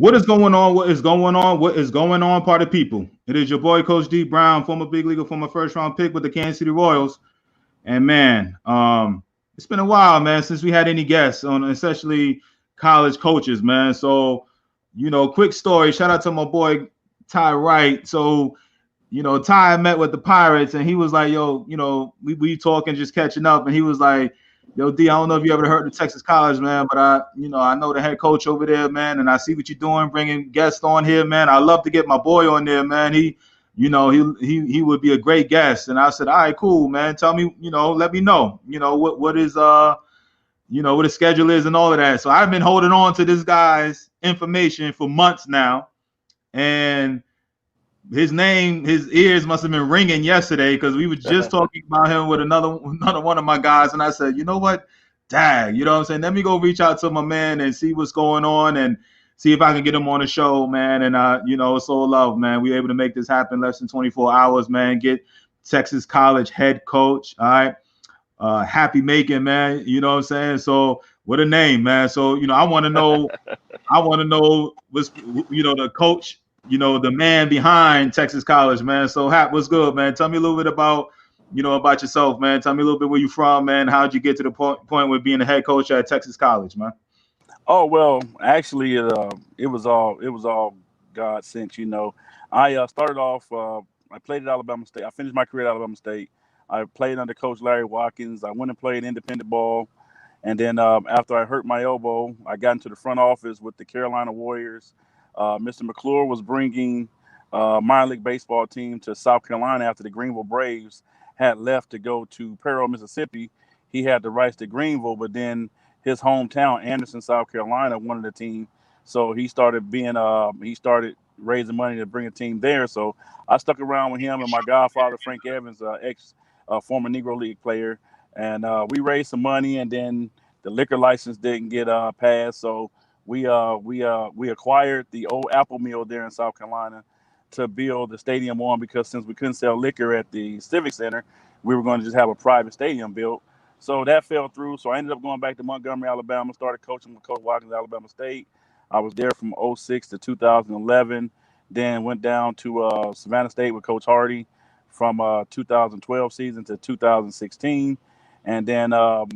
What is going on? What is going on? What is going on, party people? It is your boy, Coach D Brown, former big leaguer, former first round pick with the Kansas City Royals. And man, it's been a while, man, since we had any guests on, especially college coaches, man. So, quick story. Shout out to my boy Ty Wright. So, Ty met with the Pirates, and he was like, "Yo, we talking, just catching up," and he was like, "Yo, D, I don't know if you ever heard of Texas College, man, but I know the head coach over there, man, and I see what you're doing, bringing guests on here, man. I love to get my boy on there, man. He would be a great guest." And I said, "All right, cool, man. Tell me, let me know, what is what his schedule is and all of that." So I've been holding on to this guy's information for months now, and his ears must have been ringing yesterday because we were just talking about him with another one of my guys, and I said, you know what, dang, you know what I'm saying? Let me go reach out to my man and see what's going on and see if I can get him on the show, man. And it's all love, man. We were able to make this happen less than 24 hours, man. Get Texas College head coach, all right. Happy Macon, man. You know what I'm saying? So what a name, man. So I want to know what's the coach, the man behind Texas College, man. So Hap, what's good, man? Tell me a little bit about about yourself, man. Tell me a little bit where you from, man. How'd you get to the point with being a head coach at Texas College, man? Oh well, actually, it was all God sent. I started off. I played at Alabama State. I finished my career at Alabama State. I played under Coach Larry Watkins. I went and played independent ball, and then after I hurt my elbow, I got into the front office with the Carolina Warriors. Mr. McClure was bringing minor league baseball team to South Carolina after the Greenville Braves had left to go to Pearl, Mississippi. He had the rights to Greenville, but then his hometown, Anderson, South Carolina, wanted a team. So he started raising money to bring a team there. So I stuck around with him and my godfather, Frank Evans, former Negro League player. And we raised some money, and then the liquor license didn't get passed. So we acquired the old Apple Mill there in South Carolina to build the stadium on, because since we couldn't sell liquor at the Civic Center, we were going to just have a private stadium built. So that fell through. So I ended up going back to Montgomery, Alabama, started coaching with Coach Watkins at Alabama State. I was there from '06 to 2011, then went down to Savannah State with Coach Hardy from 2012 season to 2016. And then I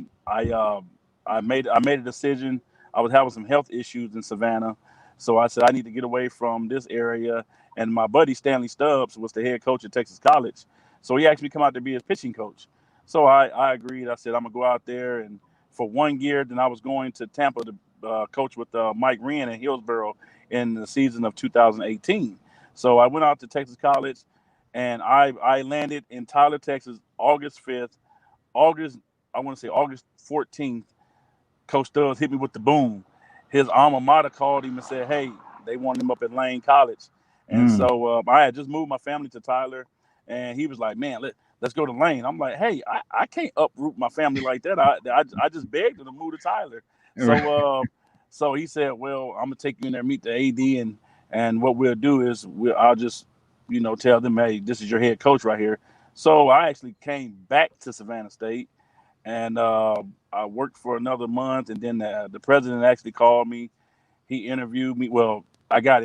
made a decision. I was having some health issues in Savannah. So I said, I need to get away from this area. And my buddy Stanley Stubbs was the head coach at Texas College. So he asked me to come out to be his pitching coach. So I agreed. I said, I'm going to go out there. And for 1 year, then I was going to Tampa to coach with Mike Wren in Hillsboro in the season of 2018. So I went out to Texas College, and I landed in Tyler, Texas, August 5th. August 14th, Coach Stubbs hit me with the boom. His alma mater called him and said, hey, they want him up at Lane College. And so I had just moved my family to Tyler, and he was like, man, let's go to Lane. I'm like, hey, I can't uproot my family like that. I just begged him to move to Tyler. So he said, well, I'm gonna take you in there, meet the AD, and what we'll do is I'll just tell them, hey, this is your head coach right here. So I actually came back to Savannah State, and I worked for another month, and then the president actually called me. He interviewed me. Well, I got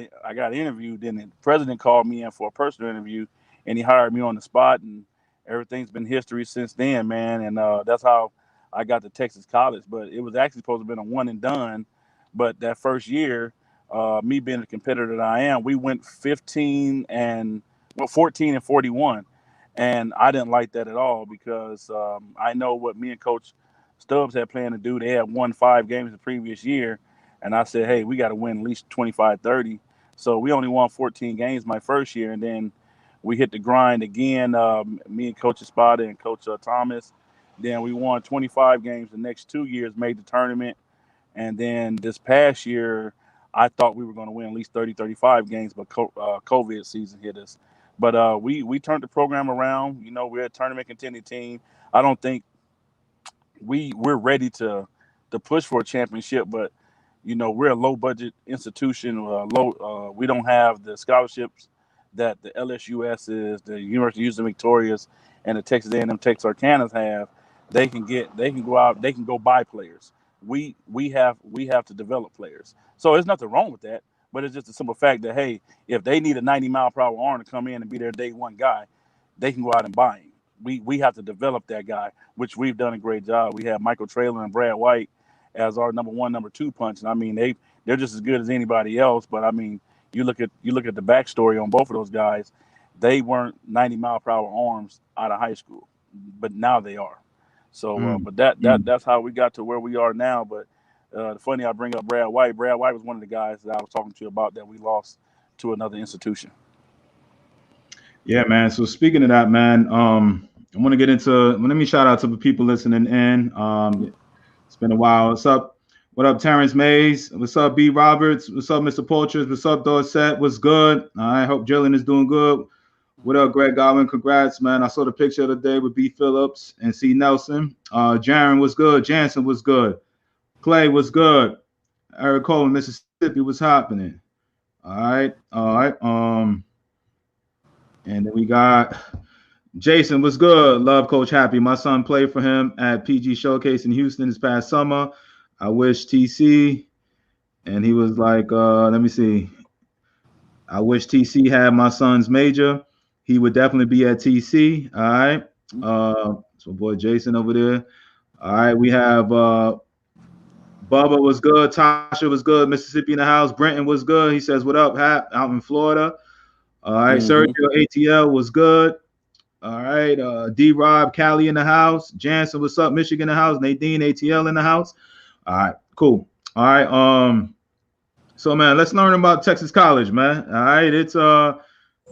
interviewed, then the president called me in for a personal interview, and he hired me on the spot, and everything's been history since then, man. And that's how I got to Texas College. But it was actually supposed to have been a one and done. But that first year, me being the competitor that I am, we went 14 and 41. And I didn't like that at all, because I know what me and Coach Stubbs had planned to do. They had won 5 games the previous year. And I said, hey, we got to win at least 25, 30. So we only won 14 games my first year. And then we hit the grind again, me and Coach Espada and Coach Thomas. Then we won 25 games the next 2 years, made the tournament. And then this past year, I thought we were going to win at least 30, 35 games, but COVID season hit us. But we turned the program around. We're a tournament contending team. I don't think we're ready to push for a championship, but we're a low budget institution. We don't have the scholarships that the LSUS is, the University of Houston Victorias, and the Texas A&M Texarkanas have. They can go out, they can go buy players. We have to develop players. So there's nothing wrong with that. but it's just a simple fact that, hey, if they need a 90-mile-per-hour arm to come in and be their day one guy, they can go out and buy him. We have to develop that guy, which we've done a great job. We have Michael Traylor and Brad White as our number one, number two punch, and I mean they're just as good as anybody else. But I mean, you look at the backstory on both of those guys. They weren't 90-mile-per-hour arms out of high school, but now they are. So, but that's how we got to where we are now. But funny, I bring up Brad White. Brad White was one of the guys that I was talking to you about that we lost to another institution. Yeah, man. So speaking of that, man, I want to get into. Let me shout out to the people listening in. It's been a while. What's up? What up, Terrence Mays? What's up, B. Roberts? What's up, Mr. Poulters? What's up, Dorset? What's good? I hope Jillian is doing good. What up, Greg Godwin? Congrats, man. I saw the picture of the day with B. Phillips and C. Nelson. Jaron was good. Jansen was good. Clay was good. Eric Cole in Mississippi was happening. All right. And then we got Jason was good. Love Coach Happy. My son played for him at PG Showcase in Houston this past summer. I wish TC. And he was like, let me see. I wish TC had my son's major. He would definitely be at TC. All right. So boy Jason over there. All right. We have Bubba was good. Tasha was good. Mississippi in the house. Brenton was good. He says, what up, Hap? Out in Florida. All right. Sergio ATL was good. All right. D-Rob, Cali in the house. Jansen, what's up? Michigan in the house. Nadine ATL in the house. All right. Cool. All right. So man, let's learn about Texas College, man. All right. It's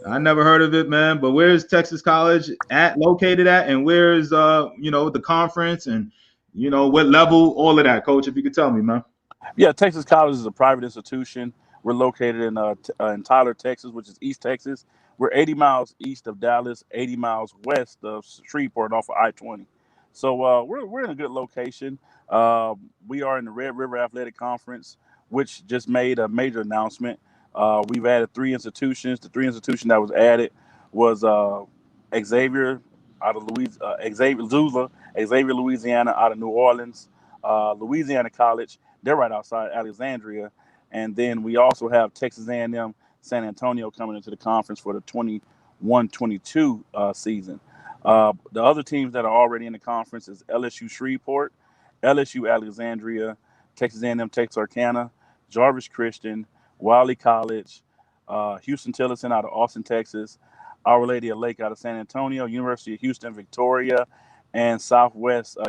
I never heard of it, man. But where's Texas College located at, and where's the conference, and what level, all of that, Coach? If you could tell me, man. Yeah, Texas College is a private institution. We're located in Tyler, Texas, which is East Texas. We're 80 miles east of Dallas, 80 miles west of Shreveport off of I-20. So we're in a good location. We are in the Red River Athletic Conference, which just made a major announcement. We've added 3 institutions. The 3 institutions that was added was Xavier out of Xavier, Louisiana, out of New Orleans, Louisiana College. They're right outside Alexandria. And then we also have Texas A&M San Antonio coming into the conference for the 21-22 season. The other teams that are already in the conference is LSU Shreveport, LSU Alexandria, Texas A&M Texarkana, Jarvis Christian, Wiley College, Houston Tillotson out of Austin, Texas, Our Lady of Lake out of San Antonio, University of Houston, Victoria, and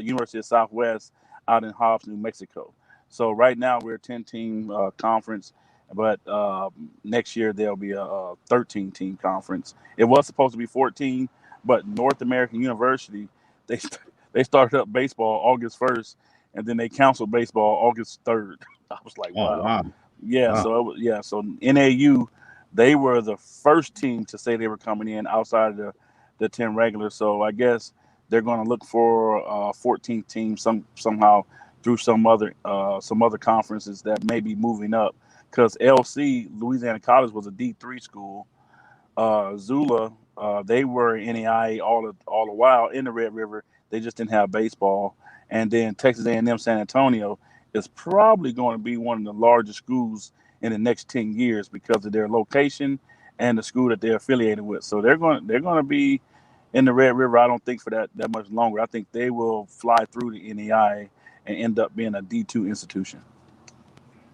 University of Southwest out in Hobbs, New Mexico. So right now we're a 10-team conference, but next year there'll be a 13-team conference. It was supposed to be 14, but North American University, they started up baseball August 1st, and then they canceled baseball August 3rd. I was like, wow. Yeah, wow. So NAU, they were the first team to say they were coming in outside of the 10 regulars. So I guess they're going to look for a 14th team somehow through some other conferences that may be moving up. Because LC, Louisiana College, was a D3 school. Zula, they were NAIA all the while in the Red River. They just didn't have baseball. And then Texas A&M San Antonio is probably going to be one of the largest schools in the next 10 years because of their location and the school that they're affiliated with. So they're going to be in the Red River, I don't think, for that much longer. I think they will fly through the NAIA and end up being a D2 institution.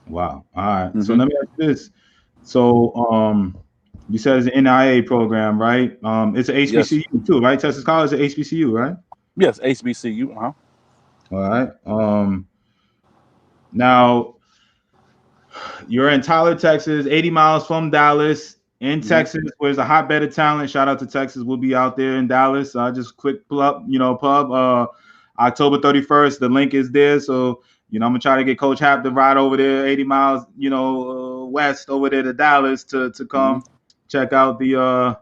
Wow. All right. So let me ask you this. So you said it's an NIA program, right? It's an HBCU too, right? Texas College is an HBCU, right? Yes, HBCU. All right. Now you're in Tyler, Texas, 80 miles from Dallas, in Texas, where there's a hotbed of talent. Shout out to Texas. We'll be out there in Dallas. Just quick pub. October 31st. The link is there. So, I'm gonna try to get Coach Hap to ride over there 80 miles, west over there to Dallas to come check out the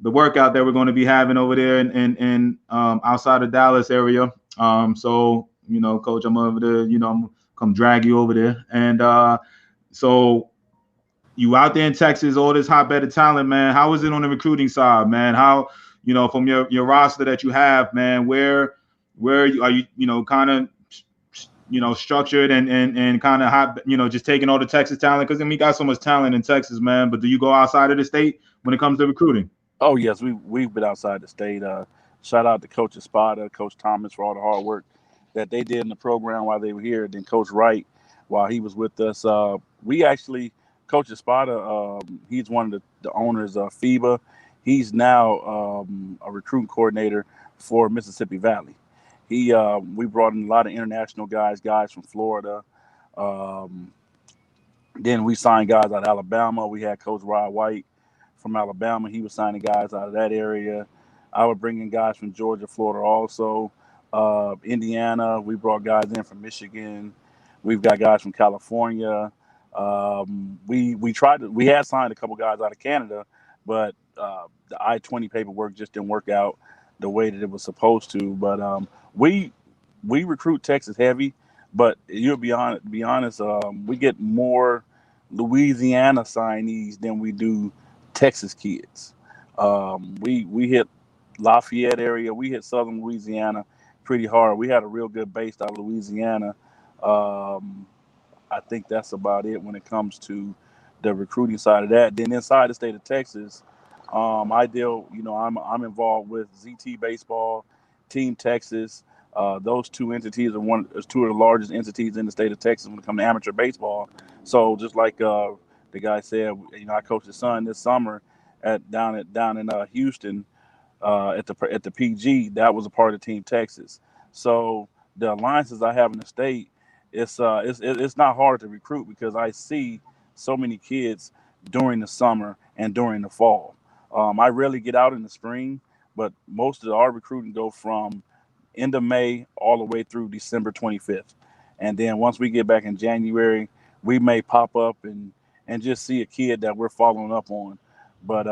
workout that we're going to be having over there in outside of Dallas area. So, Coach, I'm over there, I'm come drag you over there. And so you out there in Texas, all this hotbed of talent, man. How is it on the recruiting side, man? How, from your roster that you have, man, where are you kind of, structured and kind of hot, just taking all the Texas talent? Because we got so much talent in Texas, man. But do you go outside of the state when it comes to recruiting? Oh yes, we've been outside the state. Shout out to Coach Espada, Coach Thomas for all the hard work that they did in the program while they were here. Then Coach Wright while he was with us. We actually Coach Espada. He's one of the owners of FIBA. He's now a recruiting coordinator for Mississippi Valley. We brought in a lot of international guys from Florida. Um, then we signed guys out of Alabama. We had Coach Rod White from Alabama. He was signing guys out of that area. I was bringing guys from Georgia, Florida, also. Indiana. We brought guys in from Michigan. We've got guys from California. We had signed a couple guys out of Canada, but the I-20 paperwork just didn't work out the way that it was supposed to. But we recruit Texas heavy, but you'll be honest, we get more Louisiana signees than we do Texas kids. We hit Lafayette area, we hit Southern Louisiana pretty hard. We had a real good base out of Louisiana. Um, I think that's about it when it comes to the recruiting side of that. Then inside the state of Texas, I'm involved with ZT Baseball, Team Texas. Those two entities are two of the largest entities in the state of Texas when it comes to amateur baseball. So just like the guy said, I coached his son this summer down in Houston at the PG. That was a part of Team Texas. So the alliances I have in the state, it's not hard to recruit because I see so many kids during the summer and during the fall. I rarely get out in the spring, but most of our recruiting go from end of May all the way through December 25th. And then once we get back in January, we may pop up and just see a kid that we're following up on. But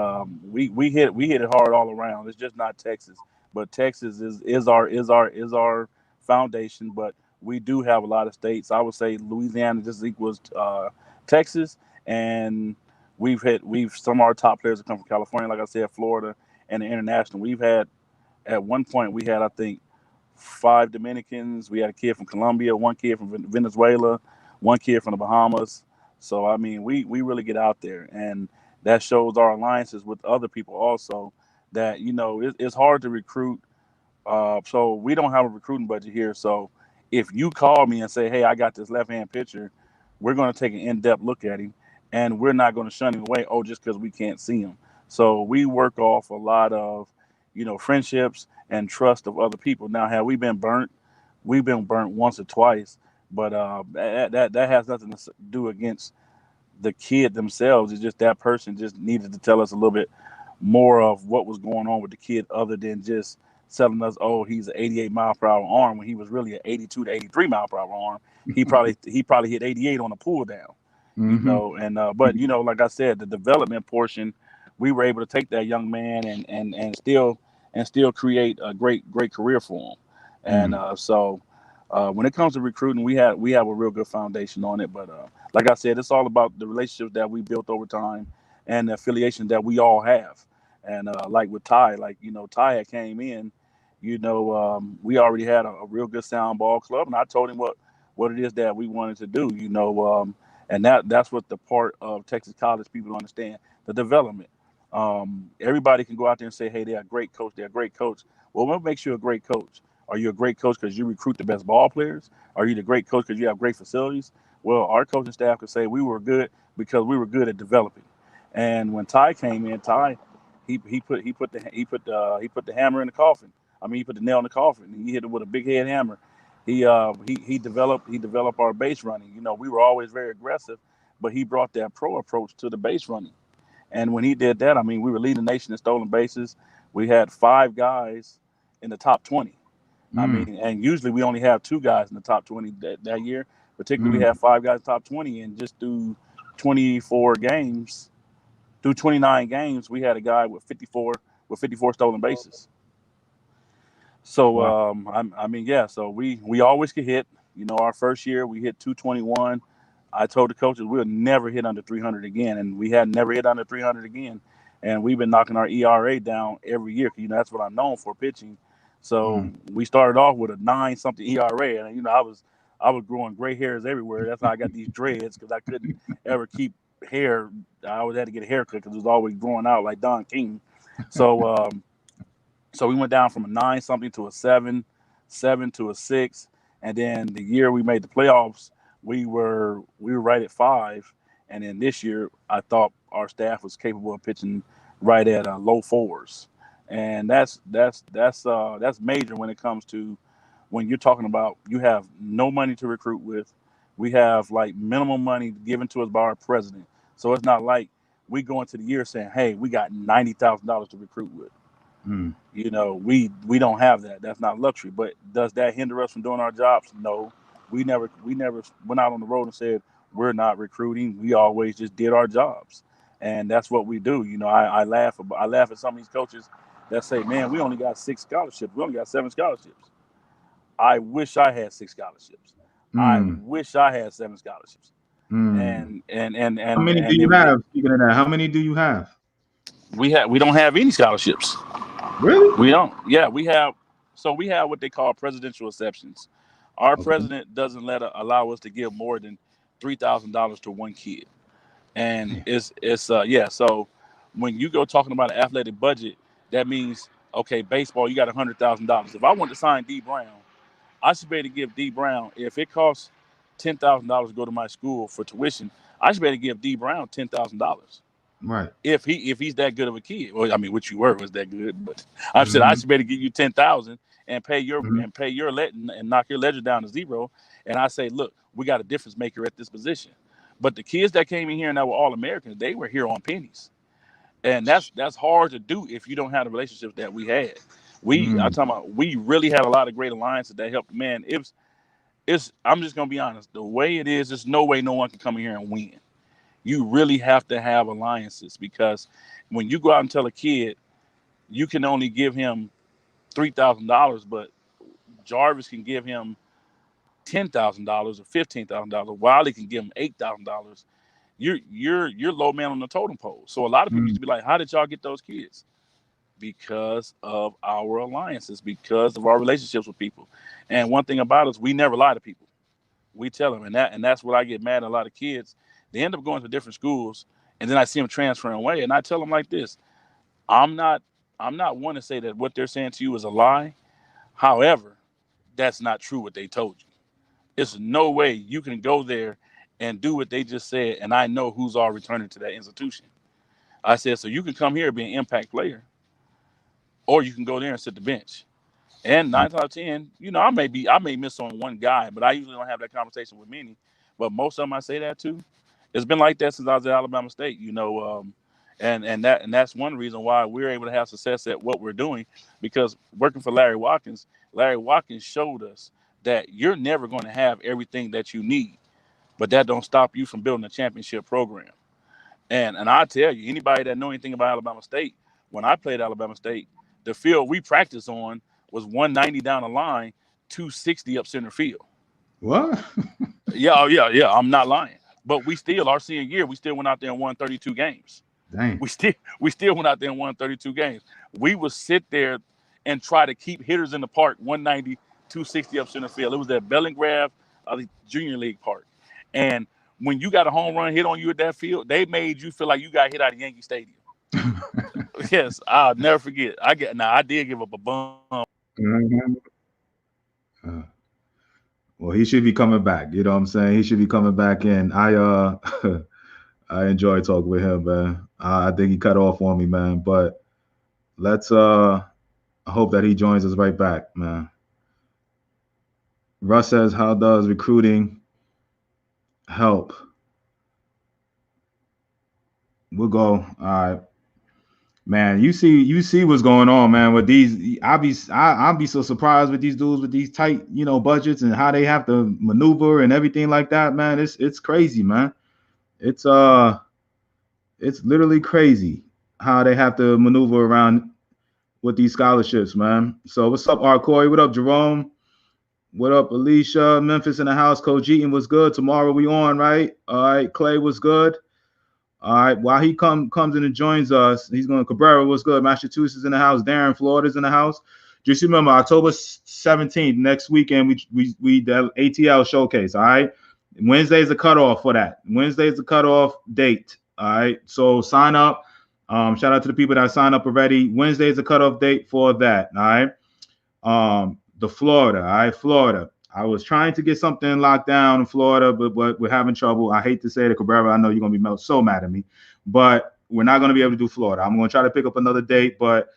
we hit it hard all around. It's just not Texas, but Texas is our foundation. But we do have a lot of states. I would say Louisiana just equals Texas, and we've some of our top players that come from California, like I said, Florida, and the international. We've had at one point we had I think 5 Dominicans. We had a kid from Colombia, one kid from Venezuela, one kid from the Bahamas. So I mean, we really get out there, and that shows our alliances with other people also. That it's hard to recruit. So we don't have a recruiting budget here. So if you call me and say, "Hey, I got this left-hand pitcher," we're going to take an in-depth look at him, and we're not going to shun him away. Oh, just because we can't see him. So we work off a lot of friendships and trust of other people. Now, have we been burnt? We've been burnt once or twice, but that has nothing to do against the kid themselves. It's just that person just needed to tell us a little bit more of what was going on with the kid, other than just telling us, "Oh, he's an 88 mile per hour arm," when he was really an 82 to 83 mile per hour arm. He probably hit 88 on a pull down. And but like I said, the development portion, we were able to take that young man and still create a great career for him. And when it comes to recruiting, we have a real good foundation on it. But like I said, it's all about the relationships that we built over time and the affiliation that we all have. And like with Ty, Ty had came in, we already had a real good sound ball club, and I told him what it is that we wanted to do, and that's what the part of Texas college people understand, the development. Everybody can go out there and say, "Hey, they're a great coach. They're a great coach." Well, what makes you a great coach? Are you a great coach because you recruit the best ball players? Are you the great coach because you have great facilities? Well, our coaching staff could say we were good because we were good at developing. And when Ty came in, Ty he put the hammer in the coffin. I mean, he put the nail in the coffin. He hit it with a big head hammer. He developed our base running. We were always very aggressive, but he brought that pro approach to the base running. And when he did that, I mean, we were leading the nation in stolen bases. We had 5 guys in the top 20. I mean, and usually we only have 2 guys in the top 20 that year. Particularly, we had 5 guys in the top 20, and just through 24 games, through 29 games, we had a guy with 54 stolen bases. So Wow. I mean, yeah. So we always could hit. Our first year we hit 221. I told the coaches we'll never hit under 300 again, and we had never hit under 300 again. And we've been knocking our ERA down every year. 'Cause, that's what I'm known for, pitching. So we started off with a 9 something ERA, and I was growing gray hairs everywhere. That's how I got these dreads because I couldn't ever keep hair. I always had to get a haircut because it was always growing out like Don King. So so we went down from a 9 something to a 7, 7 to a 6, and then the year we made the playoffs, we were right at 5, and then this year I thought our staff was capable of pitching right at low 4s, and that's major when it comes to when you're talking about you have no money to recruit with. We have like minimum money given to us by our president, so it's not like we go into the year saying, "Hey, we got $90,000 to recruit with." Mm. We don't have that. That's not luxury. But does that hinder us from doing our jobs? No. We never went out on the road and said we're not recruiting. We always just did our jobs, and that's what we do. I laugh at some of these coaches that say, "Man, we only got 6 scholarships. We only got 7 scholarships." I wish I had 6 scholarships. I Mm. wish I had 7 scholarships. Mm. How many do And you then we have? Speaking of that, how many do you have? we don't have any scholarships. Really? We don't. Yeah, we have what they call presidential exceptions. Our Okay. president doesn't allow us to give more than $3,000 to one kid, and Damn. it's yeah. So when you go talking about an athletic budget, that means okay, baseball you got $100,000. If I want to sign D Brown, I should be able to give D Brown if it costs $10,000 to go to my school for tuition. I should be able to give D Brown $10,000 Right. if he's that good of a kid. Well, I mean, what you were was that good, but I said I Mm-hmm. should better give you 10,000 and Mm-hmm. pay your let and knock your ledger down to zero. And I say, look, we got a difference maker at this position. But the kids that came in here and that were all Americans, they were here on pennies, and that's hard to do if you don't have the relationships that we had. I'm Mm. talking about we really had a lot of great alliances that helped. Man, it's I'm just gonna be honest. The way it is, there's no way no one can come in here and win. You really have to have alliances because when you go out and tell a kid you can only give him $3,000, but Jarvis can give him $10,000 or $15,000, Wiley can give him $8,000. You're low man on the totem pole. So a lot of people used Mm. to be like, "How did y'all get those kids?" Because of our alliances, because of our relationships with people. And one thing about us, we never lie to people. We tell them, and that's what I get mad at a lot of kids. They end up going to different schools, and then I see them transferring away, and I tell them like this: I'm not I'm not one to say that what they're saying to you is a lie. However, that's not true what they told you. It's no way you can go there and do what they just said, and I know who's all returning to that institution. I said, so you can come here and be an impact player, or you can go there and sit the bench. And Mm. 9 out of 10, I may miss on one guy, but I usually don't have that conversation with many. But most of them I say that to. It's been like that since I was at Alabama State, and that's one reason why we're able to have success at what we're doing, because working for Larry Watkins showed us that you're never going to have everything that you need, but that don't stop you from building a championship program. And I tell you, anybody that know anything about Alabama State, when I played Alabama State, the field we practiced on was 190 down the line, 260 up center field. What? Yeah, oh, yeah, yeah. I'm not lying. But our senior year, we still went out there and won 32 games. Dang. We still went out there and won 32 games. We would sit there and try to keep hitters in the park, 190, 260 up center field. It was at Bellingrave, the Junior League Park. And when you got a home run hit on you at that field, they made you feel like you got hit out of Yankee Stadium. Yes, I'll never forget. I did give up a bum. Mhm. Uh, well, he should be coming back. You know what I'm saying? He should be coming back in. I enjoy talking with him, man. I think he cut off on me, man. But let's I hope that he joins us right back, man. Russ says, how does recruiting help? We'll go. All right. Man, you see what's going on, man. With these, I'll be so surprised with these dudes with these tight, budgets and how they have to maneuver and everything like that, man. It's crazy, man. It's it's literally crazy how they have to maneuver around with these scholarships, man. So what's up, R. Corey? What up, Jerome? What up, Alicia? Memphis in the house. Coach Eaton was good. Tomorrow we on, right? All right. Clay was good. All right. While he comes in and joins us, he's going. Cabrera was good. Massachusetts in the house. Darren, Florida's in the house. just remember October 17th, next weekend, we the ATL showcase. All right. Wednesday is the cutoff for that. Wednesday is the cutoff date. All right. So sign up. Shout out to the people that signed up already. Wednesday is the cutoff date for that. All right. The Florida. All right. Florida. I was trying to get something locked down in Florida, but we're having trouble. I hate to say it, Cabrera. I know you're going to be so mad at me, but we're not going to be able to do Florida. I'm going to try to pick up another date, but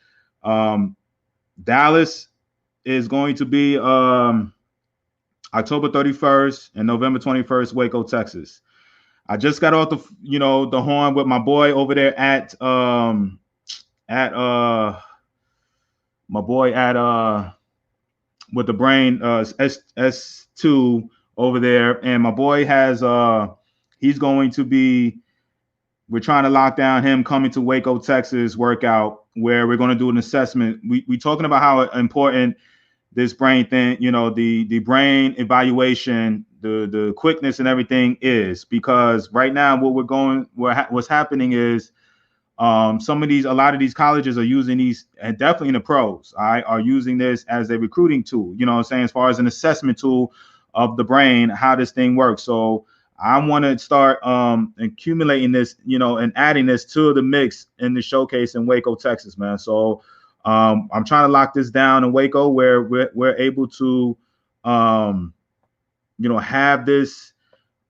Dallas is going to be October 31st and November 21st, Waco, Texas. I just got off the horn with my boy over there at my boy at with the brain S2 over there, and my boy has he's going to be, we're trying to lock down him coming to Waco, Texas workout, where we're going to do an assessment. We talking about how important this brain thing, the brain evaluation, the quickness and everything is, because right now what's happening is a lot of these colleges are using these, and definitely in the pros, are using this as a recruiting tool, what I'm saying, as far as an assessment tool of the brain, how this thing works. So I want to start accumulating this, and adding this to the mix in the showcase in Waco, Texas, man. So I'm trying to lock this down in Waco, where we're able to have this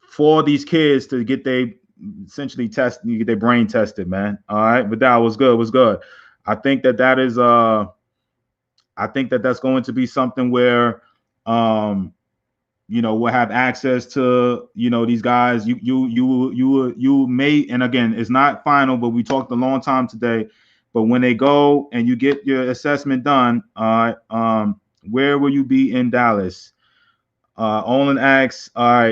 for these kids to get their essentially get their brain tested, man. All right, but that was good. I think that is I think that's going to be something where we'll have access to these guys. You may, and again, it's not final, but we talked a long time today. But when they go and you get your assessment done, where will you be in Dallas? Olin asks, all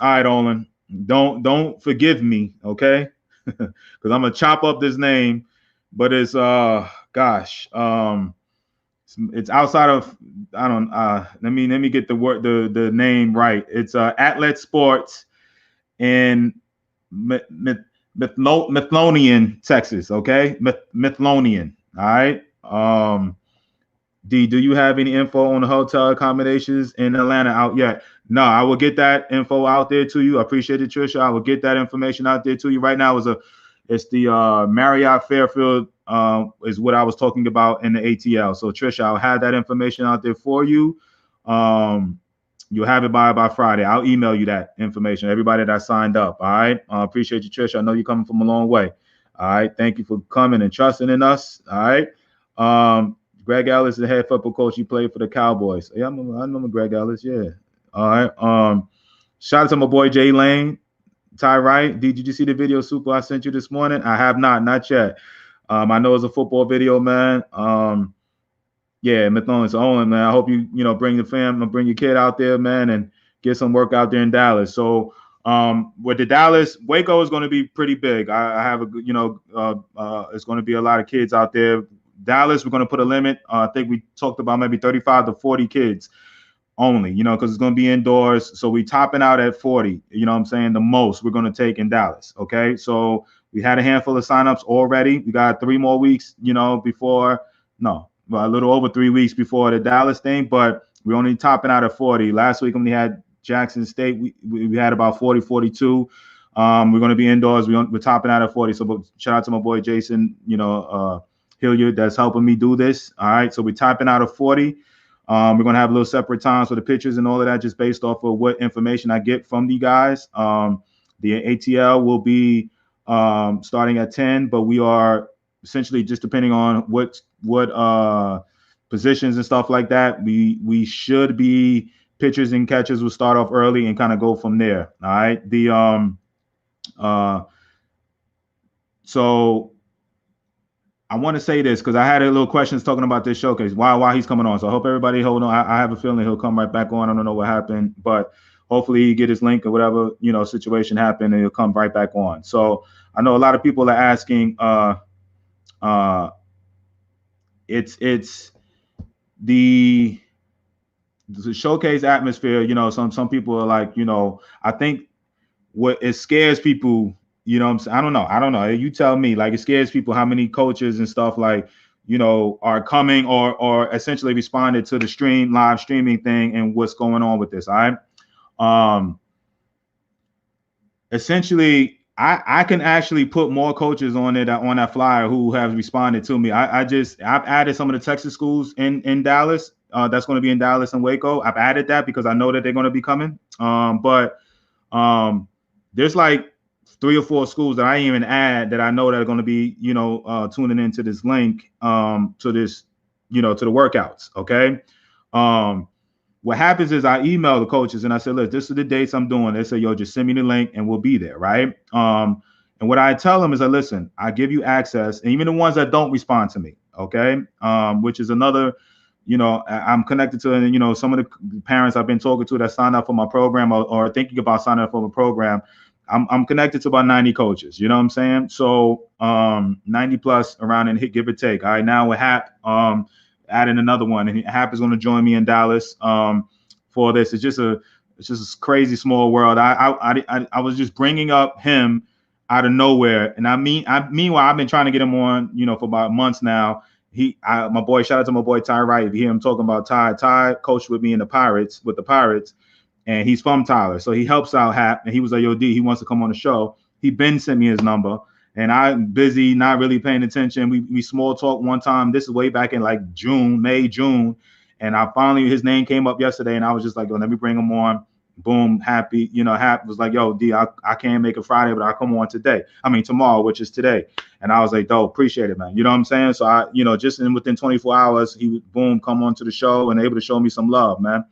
right, Olin, don't forgive me, okay? Because I'm gonna chop up this name, but it's it's outside of, I don't let me get the name right. It's Atlet Sports in Mithlonian, Texas, okay? Mithlonian, all right? D, do you have any info on the hotel accommodations in Atlanta out yet? No, I will get that info out there to you. I appreciate it, Trisha. I will get that information out there to you. Right now it's the Marriott Fairfield is what I was talking about in the ATL. So Trisha, I'll have that information out there for you. You'll have it by Friday. I'll email you that information. Everybody that signed up. All right. Appreciate you, Trisha. I know you're coming from a long way. All right. Thank you for coming and trusting in us. All right. Greg Ellis is the head football coach. He played for the Cowboys. Yeah, I remember Greg Ellis. Yeah. All right. Shout out to my boy Jay Lane. Ty Wright. Did you see the video super I sent you this morning? I have not yet. I know it's a football video, man. Yeah, Methon's Owen, man. I hope you bring the fam, bring your kid out there, man, and get some work out there in Dallas. So with the Dallas, Waco is going to be pretty big. I have it's going to be a lot of kids out there. Dallas, we're going to put a limit. I think we talked about maybe 35 to 40 kids only, because it's going to be indoors. So we topping out at 40, what I'm saying, the most we're going to take in Dallas. Okay. So we had a handful of signups already. We got 3 more weeks, a little over 3 weeks before the Dallas thing, but we're only topping out at 40. Last week when we had Jackson State, we had about 40, 42. We're going to be indoors. We're topping out at 40. So shout out to my boy Jason, Hilliard, that's helping me do this. All right. So we're topping out at 40. We're going to have a little separate times for the pictures and all of that, just based off of what information I get from the guys. The ATL will be starting at 10, but we are essentially just depending on what positions and stuff like that. We should be pitchers and catchers will start off early and kind of go from there. All right. So I want to say this because I had a little questions talking about this showcase. Why he's coming on. So I hope everybody hold on. I have a feeling he'll come right back on. I don't know what happened, but hopefully he get his link or whatever, situation happened and he'll come right back on. So I know a lot of people are asking, it's the showcase atmosphere, some people are like, I think what it scares people, what I'm saying? I don't know. You tell me. Like, it scares people how many coaches and stuff, like, are coming or essentially responded to the live streaming thing and what's going on with this. All right. Essentially, I can actually put more coaches on that flyer who have responded to me. I've added some of the Texas schools in Dallas. That's going to be in Dallas and Waco. I've added that because I know that they're going to be coming. But there's like 3 or 4 schools that I even add that I know that are going to be, tuning into this link, to this, to the workouts. Okay. What happens is I email the coaches and I say, look, this is the dates I'm doing. They say, yo, just send me the link and we'll be there. Right. And what I tell them is, listen, I give you access, and even the ones that don't respond to me. Okay. Which is another, I'm connected to, some of the parents I've been talking to that signed up for my program or thinking about signing up for a program. I'm connected to about 90 coaches. You know what I'm saying? So 90 plus around and hit, give or take. All right. Now with Hap, adding another one, and Hap is going to join me in Dallas for this. It's just a crazy small world. I was just bringing up him out of nowhere, and meanwhile I've been trying to get him on, for about months now. My boy, shout out to my boy Ty Wright. If you hear him talking about Ty coached with me in the Pirates, and he's from Tyler, so he helps out Hap, and he was like, yo, D, he wants to come on the show. He been sent me his number. And I'm busy, not really paying attention. We small talk one time. This is way back in like May, June. And his name came up yesterday, and I was just like, yo, let me bring him on. Boom, happy. Hap was like, yo, D, I can't make it Friday, but I'll come on tomorrow, which is today. And I was like, dope, appreciate it, man. You know what I'm saying? So I, just within 24 hours, he would boom, come on to the show and able to show me some love, man.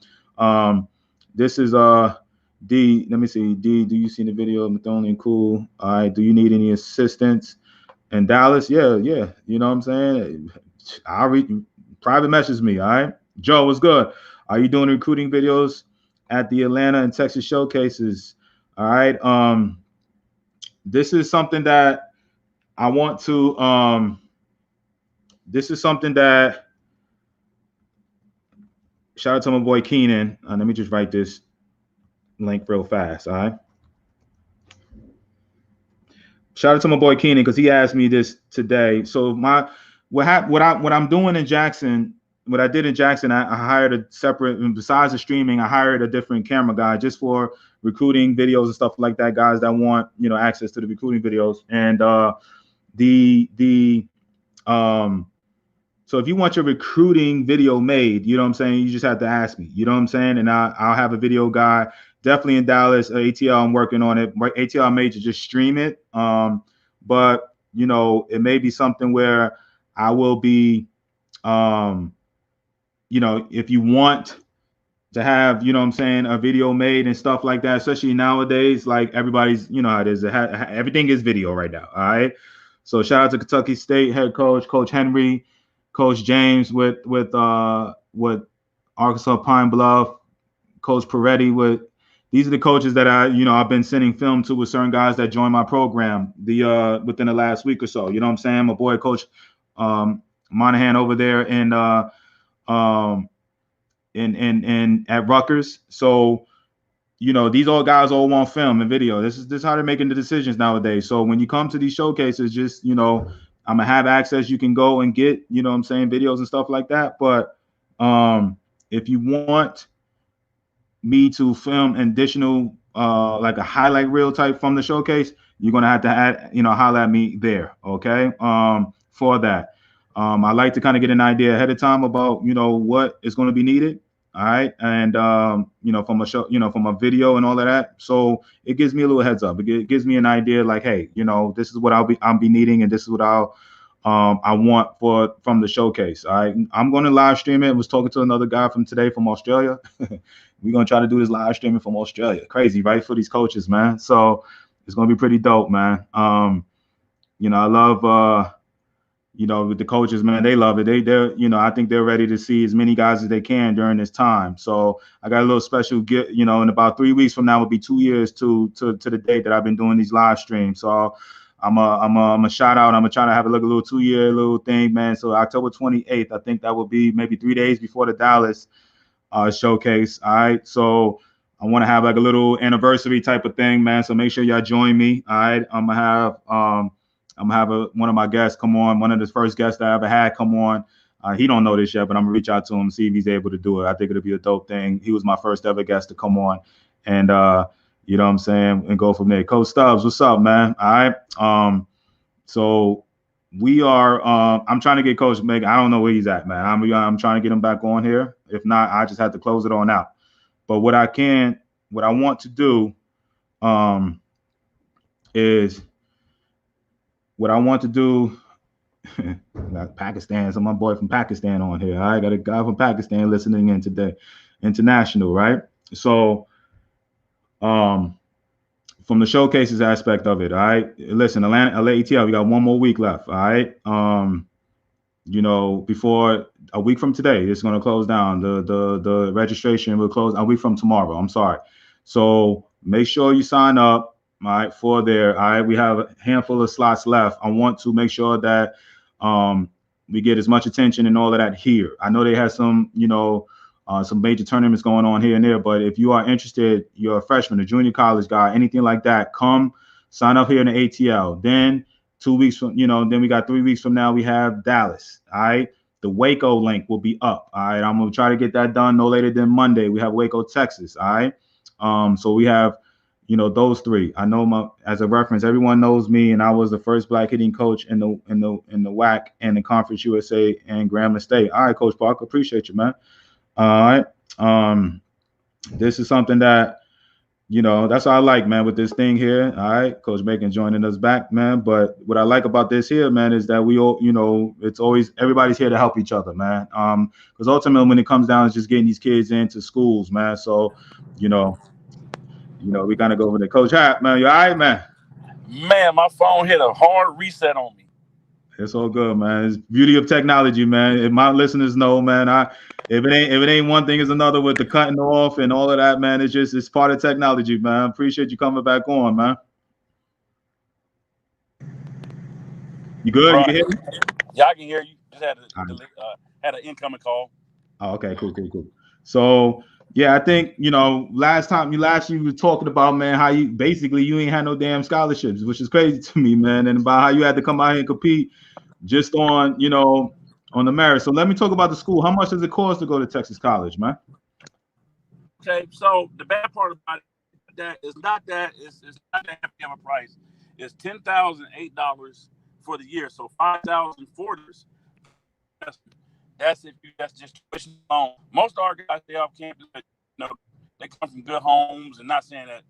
This is D, let me see. D, do you see the video of Mathonian? Cool. All right. Do you need any assistance in Dallas? Yeah. You know what I'm saying? I'll read, private message me. All right. Joe, what's good? Are you doing recruiting videos at the Atlanta and Texas showcases? All right. This is something that I want to, shout out to my boy Keenan. Let me just write this link real fast. All right. Shout out to my boy Keenan because he asked me this today. So what I'm doing in Jackson, what I did in Jackson, I hired a separate, besides the streaming, I hired a different camera guy just for recruiting videos and stuff like that. Guys that want access to the recruiting videos, and so if you want your recruiting video made, you know what I'm saying, you just have to ask me. You know what I'm saying, and I'll have a video guy. Definitely in Dallas, ATL, I'm working on it. ATL may just stream it. But, it may be something where I will be, if you want to have, a video made and stuff like that, especially nowadays, like everybody's, how it is. Everything is video right now. All right. So shout out to Kentucky State head coach, Coach Henry, Coach James with Arkansas Pine Bluff, Coach Peretti these are the coaches that I've been sending film to with certain guys that joined my program within the last week or so. You know what I'm saying? My boy Coach Monahan over there in at Rutgers. So these all guys all want film and video. This is how they're making the decisions nowadays. So when you come to these showcases, just I'm gonna have access. You can go and get videos and stuff like that. But if you want me to film additional like a highlight reel type from the showcase, you're gonna have to add holler at me there. Okay. For that, I like to kind of get an idea ahead of time about what is going to be needed. All right. And from a show, from a video and all of that, so it gives me a little heads up. It gives me an idea like, hey, this is what I'll be needing, and this is what I want from the showcase. All right. I'm going to live stream it. I was talking to another guy from Australia. We're going to try to do this live streaming from Australia. Crazy, right? For these coaches, man. So it's going to be pretty dope, man. I love, with the coaches, man, they love it. They're, I think they're ready to see as many guys as they can during this time. So I got a little special gift, in about 3 weeks from now will be 2 years to the date that I've been doing these live streams. So I'm a shout out. I'm gonna try to have a little 2-year little thing, man. So October 28th, I think that will be maybe 3 days before the Dallas showcase. All right. So I want to have like a little anniversary type of thing, man. So make sure y'all join me. All right. I'm gonna have I'm gonna have one of my guests come on, one of the first guests that I ever had come on. He don't know this yet, but I'm gonna reach out to him, see if he's able to do it. I think it'll be a dope thing. He was my first ever guest to come on, and you know what I'm saying, and go from there. Coach Stubbs, what's up, man? All right. So we are. I'm trying to get Coach Macon. I don't know where he's at, man. I'm trying to get him back on here. If not, I just have to close it on out. But what I want to do, is what I want to do. Got Pakistan, so my boy from Pakistan on here. I got a guy from Pakistan listening in today, international, right? So, from the showcases aspect of it, all right. Listen, Atlanta ATL, we got 1 more week left, all right. You know, before a week from today, it's going to close down. The registration will close a week from tomorrow. I'm sorry. So make sure you sign up, all right, for there. All right, we have a handful of slots left. I want to make sure that we get as much attention and all of that here. I know they have some, you know, some major tournaments going on here and there, but if you are interested, you're a freshman, a junior college guy, anything like that, come sign up here in the ATL. Then 2 weeks from, you know, then we got 3 weeks from now, we have Dallas. All right. The Waco link will be up. All right. I'm going to try to get that done no later than Monday. We have Waco, Texas. All right. So we have, you know, those 3. I know as a reference, everyone knows me, and I was the first black hitting coach in the WAC and the Conference USA and Grambling State. All right, Coach Parker, appreciate you, man. All right. This is something that, you know, that's what I like, man, with this thing here. All right. Coach Macon joining us back, man. But what I like about this here, man, is that we all, you know, it's always everybody's here to help each other, man. Because ultimately when it comes down to just getting these kids into schools, man. So, you know, we gotta go over there. Coach Hap, man, you all right, man? Man, my phone hit a hard reset on me. It's all good, man. It's beauty of technology, man. If my listeners know, man, if it ain't one thing, it's another with the cutting off and all of that, man. It's part of technology, man. Appreciate you coming back on, man. You good? Right. You can hear me? Yeah, I can hear you. Just had an incoming call. Oh, okay, cool. So yeah, I think, you know, last you were talking about, man, how you ain't had no damn scholarships, which is crazy to me, man, and about how you had to come out here and compete just on, you know, on the merit. So let me talk about the school. How much does it cost to go to Texas College, man? Okay, so the bad part about that is not that it's not that hefty of a price. It's $10,008 for the year, so $5,040. That's just tuition alone. Most of our guys stay off campus, but, you know, they come from good homes, and not saying that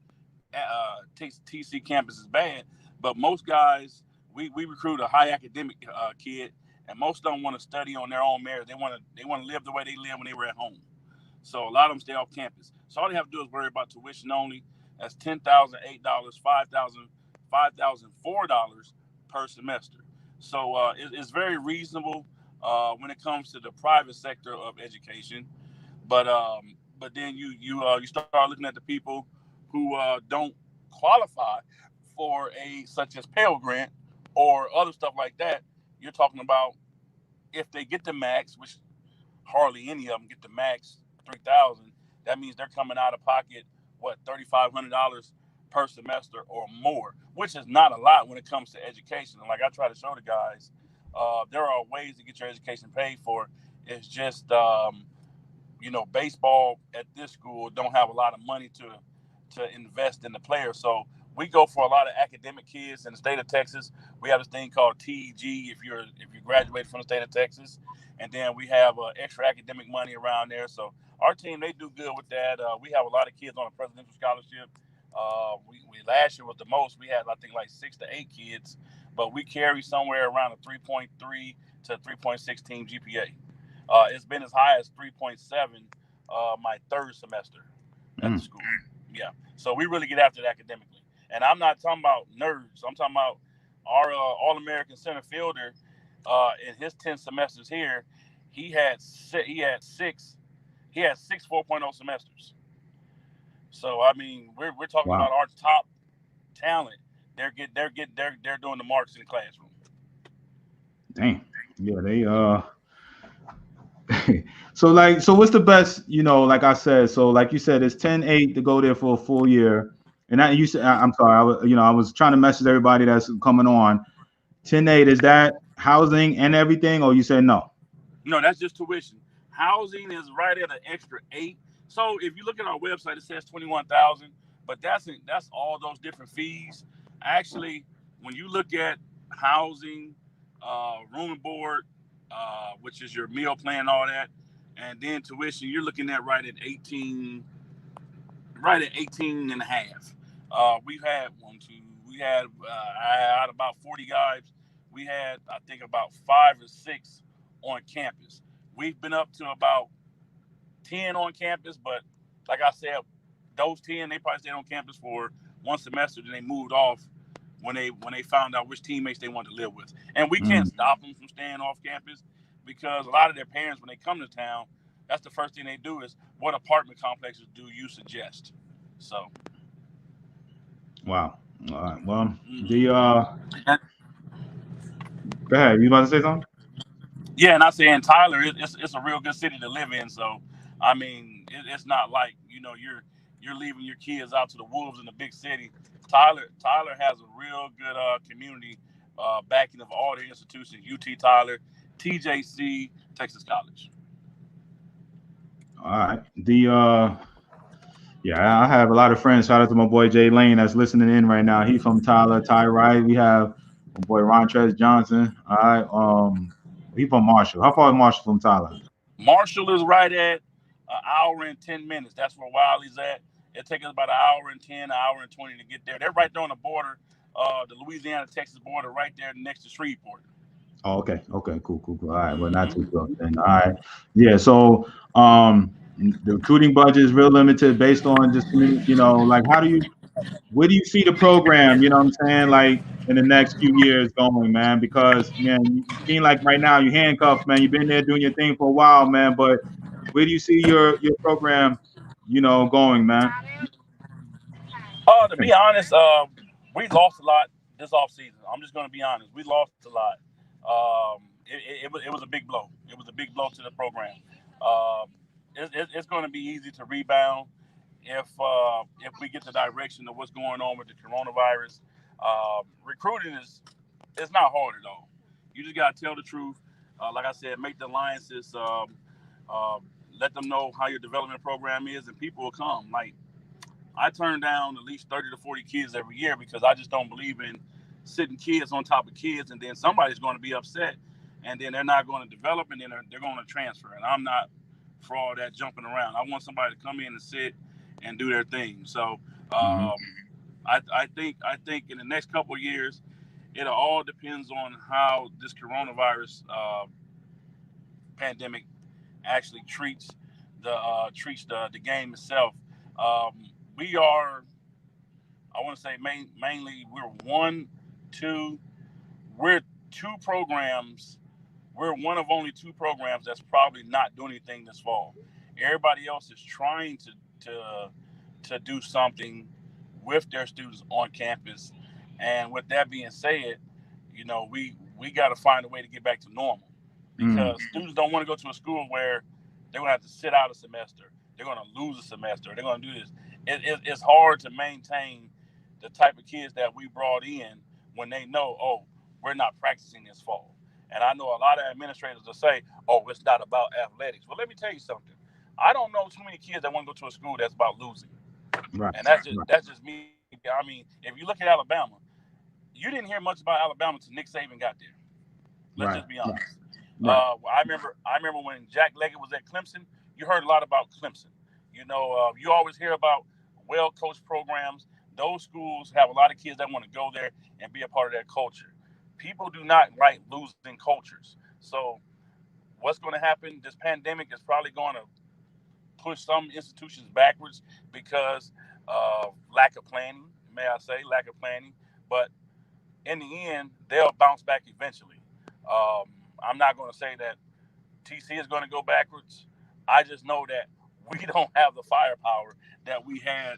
TC campus is bad, but most guys, we recruit a high academic kid, and most of them want to study on their own merit. They want to live the way they lived when they were at home. So a lot of them stay off campus. So all they have to do is worry about tuition only. That's $10,008, $5,004 per semester. So it's very reasonable when it comes to the private sector of education. But then you start looking at the people who don't qualify for such as Pell Grant or other stuff like that. You're talking about if they get the max, which hardly any of them get the max, $3,000. That means they're coming out of pocket $3,500 per semester or more, which is not a lot when it comes to education. And like I try to show the guys, there are ways to get your education paid for. It's just baseball at this school don't have a lot of money to invest in the players. So we go for a lot of academic kids in the state of Texas. We have this thing called TEG if you graduated from the state of Texas, and then we have extra academic money around there. So our team, they do good with that. We have a lot of kids on a presidential scholarship. We last year was the most. We had, I think, like 6 to 8 kids, but we carry somewhere around a 3.3 to 3.6 team GPA. It's been as high as 3.7 my third semester at the school. Yeah, so we really get after it academically. And I'm not talking about nerds. I'm talking about our All-American center fielder. In his 10 semesters here, he had six 4.0 semesters. So I mean, we're talking about our top talent. They're doing the marks in the classroom. Damn. Yeah, they so what's the best, like I said, so like you said, it's 10-8 to go there for a full year. And you said, I'm sorry, I was trying to message everybody that's coming on. 10.8, is that housing and everything, or you said no? No, that's just tuition. Housing is right at an extra 8. So if you look at our website, it says 21,000, but that's all those different fees. Actually, when you look at housing, room and board, which is your meal plan, all that, and then tuition, you're looking at right at 18 and a half. We've had I had about 40 guys. We had, I think, about 5 or 6 on campus. We've been up to about 10 on campus, but like I said, those 10, they probably stayed on campus for one semester, then they moved off when they found out which teammates they wanted to live with. And we can't Mm. stop them from staying off campus because a lot of their parents, when they come to town, that's the first thing they do is, what apartment complexes do you suggest? So, Wow. All right. Well, the mm-hmm. go ahead. You about to say something? Yeah, and I say in Tyler, it's a real good city to live in. So, I mean, it's not like you're leaving your kids out to the wolves in the big city. Tyler has a real good community backing of all the institutions: UT Tyler, TJC, Texas College. All right. Yeah, I have a lot of friends. Shout out to my boy Jay Lane that's listening in right now. He from Tyler, Ty Wright. We have my boy Rontrez Johnson. All right. He from Marshall. How far is Marshall from Tyler? Marshall is right at an hour and 10 minutes. That's where Wiley's at. It takes us about an hour and 10, an hour and 20 to get there. They're right there on the border, the Louisiana-Texas border, right there next to Shreveport. Oh, okay. Okay. Cool. Cool. Cool. All right. Well, not too Mm-hmm. close then. All right. Yeah. So, the recruiting budget is real limited based on just community. Like where do you see the program? You know what I'm saying? Like in the next few years going, man. Because man, you seem like right now you're handcuffed, man. You've been there doing your thing for a while, man. But where do you see your program, going, man? To be honest, we lost a lot this offseason. I'm just going to be honest. We lost a lot. It was a big blow. It was a big blow to the program. Um, it's going to be easy to rebound if we get the direction of what's going on with the coronavirus. Recruiting is it's not hard at all. You just got to tell the truth. Like I said, make the alliances. Let them know how your development program is, and people will come. Like I turn down at least 30 to 40 kids every year because I just don't believe in sitting kids on top of kids, and then somebody's going to be upset, and then they're not going to develop, and then they're going to transfer. And I'm not for all that jumping around. I want somebody to come in and sit and do their thing. So Mm-hmm. I think in the next couple of years, it all depends on how this coronavirus pandemic actually treats the game itself. We are, I want to say, mainly we're two, we're two programs. We're one of only two programs that's probably not doing anything this fall. Everybody else is trying to do something with their students on campus. And with that being said, we got to find a way to get back to normal Mm. because students don't want to go to a school where they're going to have to sit out a semester. They're going to lose a semester. They're going to do this. It's hard to maintain the type of kids that we brought in when they know, oh, we're not practicing this fall. And I know a lot of administrators will say, oh, it's not about athletics. Well, let me tell you something. I don't know too many kids that want to go to a school that's about losing. Right. And that's just Right. that's just me. I mean, if you look at Alabama, you didn't hear much about Alabama until Nick Saban got there. Let's Right. just be honest. Right. I remember when Jack Leggett was at Clemson. You heard a lot about Clemson. You always hear about well-coached programs. Those schools have a lot of kids that want to go there and be a part of their culture. People do not like losing cultures. So what's going to happen? This pandemic is probably going to push some institutions backwards because of lack of planning. May I say lack of planning? But in the end, they'll bounce back eventually. I'm not going to say that TC is going to go backwards. I just know that we don't have the firepower that we had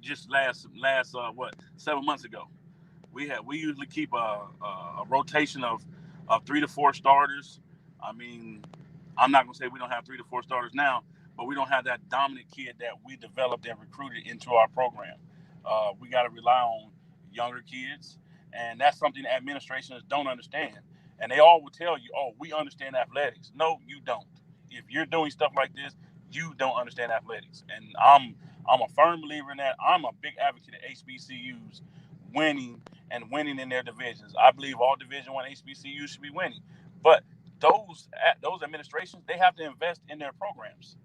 just last 7 months ago. We usually keep a rotation of 3 to 4 starters. I mean, I'm not gonna say we don't have 3 to 4 starters now, but we don't have that dominant kid that we developed and recruited into our program. We got to rely on younger kids, And that's something administrations don't understand. And they all will tell you, oh, we understand athletics. No, you don't. If you're doing stuff like this, you don't understand athletics. And I'm a firm believer in that. I'm a big advocate of HBCUs winning and winning in their divisions. I believe all Division One HBCUs should be winning. But those administrations, they have to invest in their programs.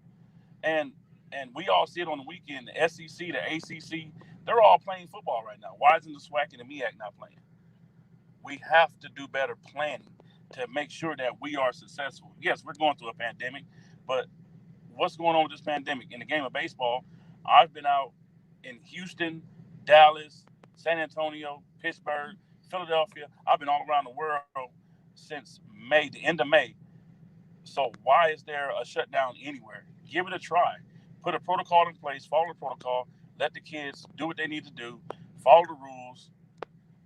And we all see it on the weekend. The SEC, the ACC, they're all playing football right now. Why isn't the SWAC and the MEAC not playing? We have to do better planning to make sure that we are successful. Yes, we're going through a pandemic, but what's going on with this pandemic? In the game of baseball, I've been out in Houston, Dallas, San Antonio, Pittsburgh, Philadelphia. I've been all around the world since May, the end of May. So why is there a shutdown anywhere? Give it a try. Put a protocol in place, follow the protocol, let the kids do what they need to do, follow the rules,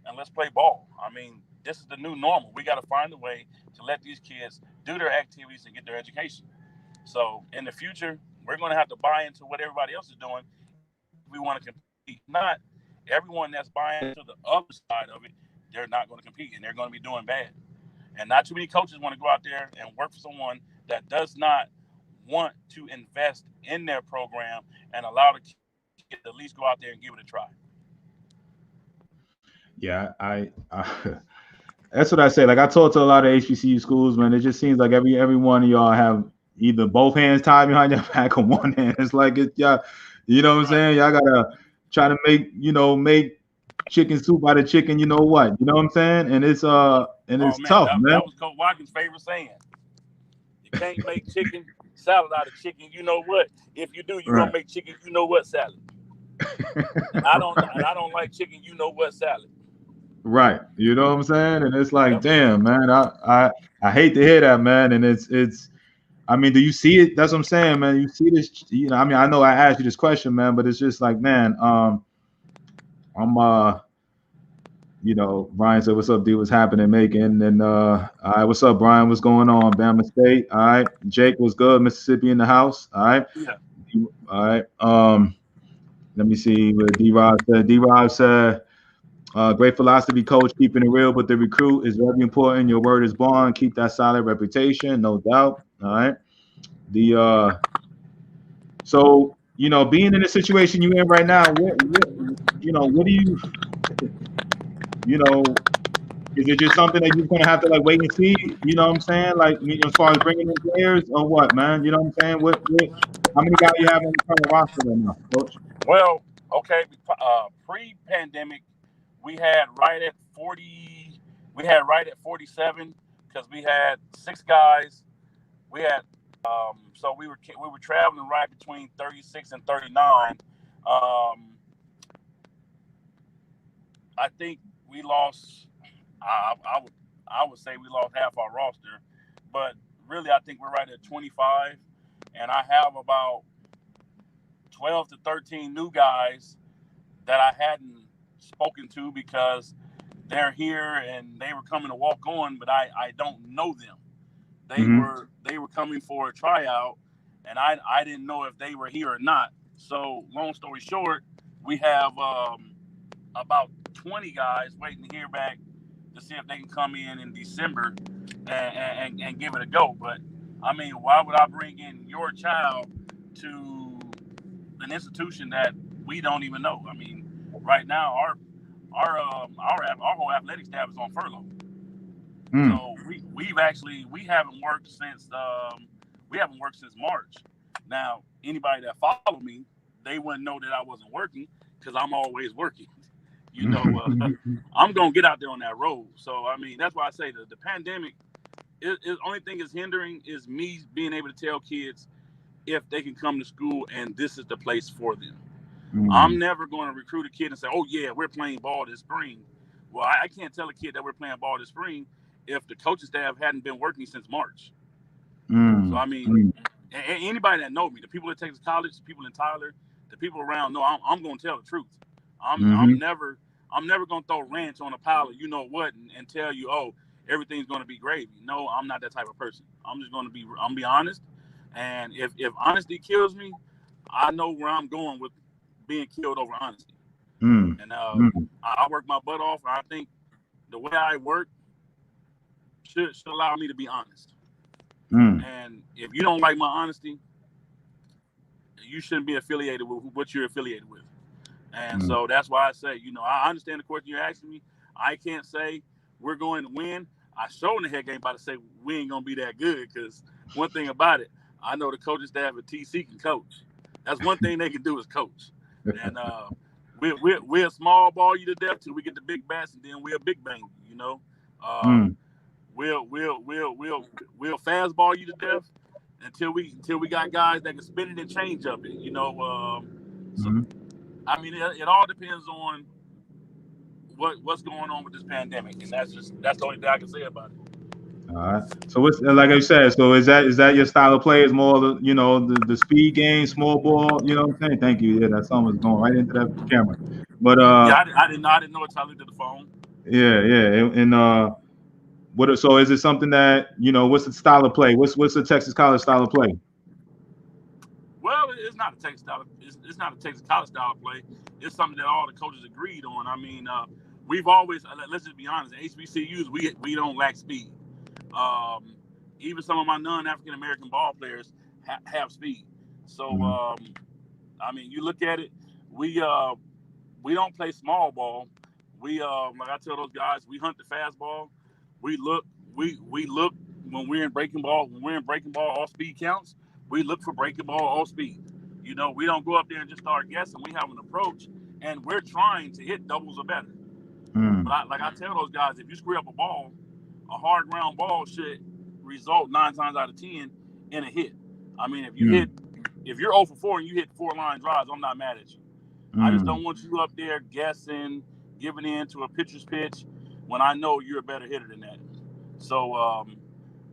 and let's play ball. I mean, this is the new normal. We got to find a way to let these kids do their activities and get their education. So in the future, we're going to have to buy into what everybody else is doing if we want to compete. Not everyone that's buying into the other side of it, they're not going to compete and they're going to be doing bad. And not too many coaches want to go out there and work for someone that does not want to invest in their program and allow the kids to at least go out there and give it a try. Yeah, that's what I say. Like I talk to a lot of HBCU schools, man. It just seems like every one of y'all have either both hands tied behind your back or one hand. It's like it, y'all, you know what I'm Right. saying? Y'all gotta try to make chicken soup out of chicken. You know what? You know what I'm saying? And Oh it's man, tough, man. that was Coach Watkins' favorite saying. You can't make chicken salad out of chicken. You know what? If you do, you're gonna Right, make chicken. You know what salad? And I don't like chicken. You know what salad? right. You know what I'm saying? And it's like, Yep. damn, man. I hate to hear that, man. And it's. I mean, do you see it? That's what I'm saying, man. You see this? You know, I mean, I know I asked you this question, man, but it's just like, man, I'm Brian said, "What's up, D? What's happening, Macon?" And all right, what's up, Brian? What's going on, Bama State? All right, Jake, what's good? Mississippi in the house. All right, Yeah. all right. Let me see what D Rob said. D Rob said, "Great philosophy, coach. Keeping it real, but the recruit is very important. Your word is bond. Keep that solid reputation, no doubt. All right. The so being in the situation you're in right now, what do you know? Is it just something that you're gonna have to like wait and see? You know what I'm saying? Like as far as bringing in players or what, man? You know what I'm saying? What how many guys you have on the current roster right now, coach? Well, okay. Pre-pandemic, we had right at 40. We had right at 47 because we had 6 guys. We had so we were traveling right between 36 and 39. Um, I think we lost. I would say we lost half our roster, but really I think we're right at 25, and I have about 12 to 13 new guys that I hadn't spoken to because they're here and they were coming to walk on, but I don't know them. They Mm-hmm. were coming for a tryout, and I didn't know if they were here or not. So long story short, we have about 20 guys waiting to hear back to see if they can come in December and give it a go. But I mean, why would I bring in your child to an institution that we don't even know? I mean, right now our whole athletic staff is on furlough. Mm. So we haven't worked since March. Now anybody that followed me, they wouldn't know that I wasn't working because I'm always working. You know, I'm gonna get out there on that road. So I mean, that's why I say the pandemic is only thing is hindering is me being able to tell kids if they can come to school and this is the place for them. I'm Mm. never going to recruit a kid and say, "Oh yeah, we're playing ball this spring." Well, I can't tell a kid that we're playing ball this spring if the coaching staff hadn't been working since March. So Mm. I mean, Mm. anybody that know me, the people at Texas College, the people in Tyler, the people around know I'm going to tell the truth. I'm Mm-hmm. I'm never I'm never going to throw ranch on a pile of you know what and tell you, oh, everything's going to be gravy. No, I'm not that type of person. I'm gonna be honest, and if honesty kills me, I know where I'm going with being killed over honesty. Mm. And Mm. I work my butt off. I think the way I work should allow me to be honest. Mm. And if you don't like my honesty, you shouldn't be affiliated with what you're affiliated with. And Mm. so that's why I say, I understand the question you're asking me. I can't say we're going to win. I sure in the heck ain't about to say we ain't gonna be that good, because one thing about it, I know the coaching staff at TC can coach. That's one thing they can do is coach. And we'll small ball you to death till we get the big bats, and then we'll big bang you. Um, Mm. we'll fastball you to death until we got guys that can spin it and change up it. So Mm. I mean, it all depends on what's going on with this pandemic, and that's the only thing I can say about it. All right. So what's like I said? So is that your style of play? Is more the speed game, small ball. You know what I'm saying? Thank you. Yeah, that song was going right into that camera. But Yeah, I didn't know until I looked at the phone. yeah. And what? So is it something that What's the style of play? What's the Texas college style of play? Well, it's not a Texas style. It's not a Texas college style of play. It's something that all the coaches agreed on. I mean, we've always let's just be honest. HBCUs, we don't lack speed. Um, Even some of my non-African American ball players have speed. So Mm-hmm. I mean, you look at it, we don't play small ball. We like I tell those guys, we hunt the fastball. We look we look when we're in breaking ball all speed counts. We look for breaking ball all speed. We don't go up there and just start guessing. We have an approach, and we're trying to hit doubles or better. But Mm. like I tell those guys, if you screw up a ball, a hard ground ball should result 9 times out of 10 in a hit. I mean, Mm. if you're 0 for 4 and you hit 4 line drives, I'm not mad at you. I just Mm. don't want you up there guessing, giving in to a pitcher's pitch when I know you're a better hitter than that. So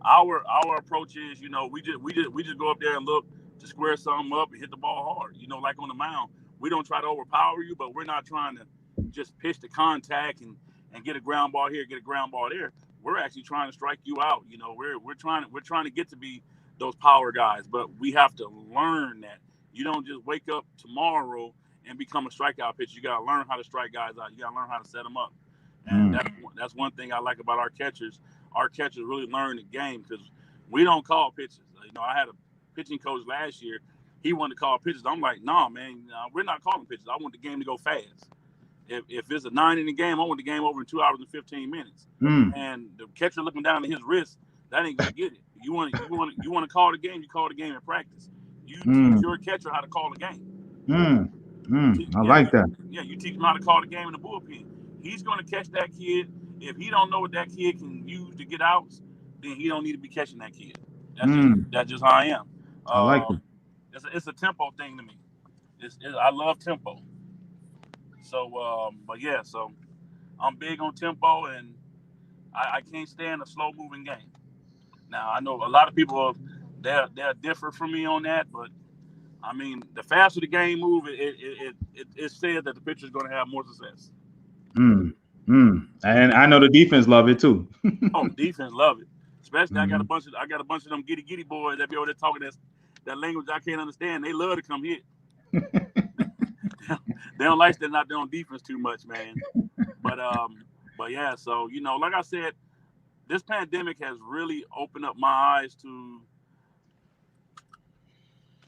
our approach is, we just go up there and look to square something up and hit the ball hard. Like on the mound, we don't try to overpower you, but we're not trying to just pitch the contact and get a ground ball here, get a ground ball there. We're actually trying to strike you out. We're trying to get to be those power guys, but we have to learn that. You don't just wake up tomorrow and become a strikeout pitcher. You got to learn how to strike guys out. You got to learn how to set them up. And Mm. that's one thing I like about our catchers. Our catchers really learn the game, because we don't call pitches. I had a pitching coach last year. He wanted to call pitches. I'm like, nah, man, we're not calling pitches. I want the game to go fast. If it's a 9 inning game, I want the game over in 2 hours and 15 minutes. Mm. And the catcher looking down at his wrist, that ain't gonna get it. You want to call the game. You call the game in practice. You teach Mm. your catcher how to call the game. Mm. You Mm. teach, I yeah, like that. you teach him how to call the game in the bullpen. He's going to catch that kid. If he don't know what that kid can use to get outs, then he don't need to be catching that kid. Mm. That's just how I am. I like it. It's a tempo thing to me. I love tempo. So, but yeah, so I'm big on tempo, and I can't stand a slow moving game. Now I know a lot of people they'll differ from me on that, but I mean, the faster the game move, it says that the pitcher is going to have more success. Mm. Mm. And I know the defense love it too. Oh, defense love it. Especially Mm. I got a bunch of them giddy boys that be over there talking that language I can't understand. They love to come hit. They don't like standing out there on defense too much, man. But yeah, so like I said, this pandemic has really opened up my eyes to,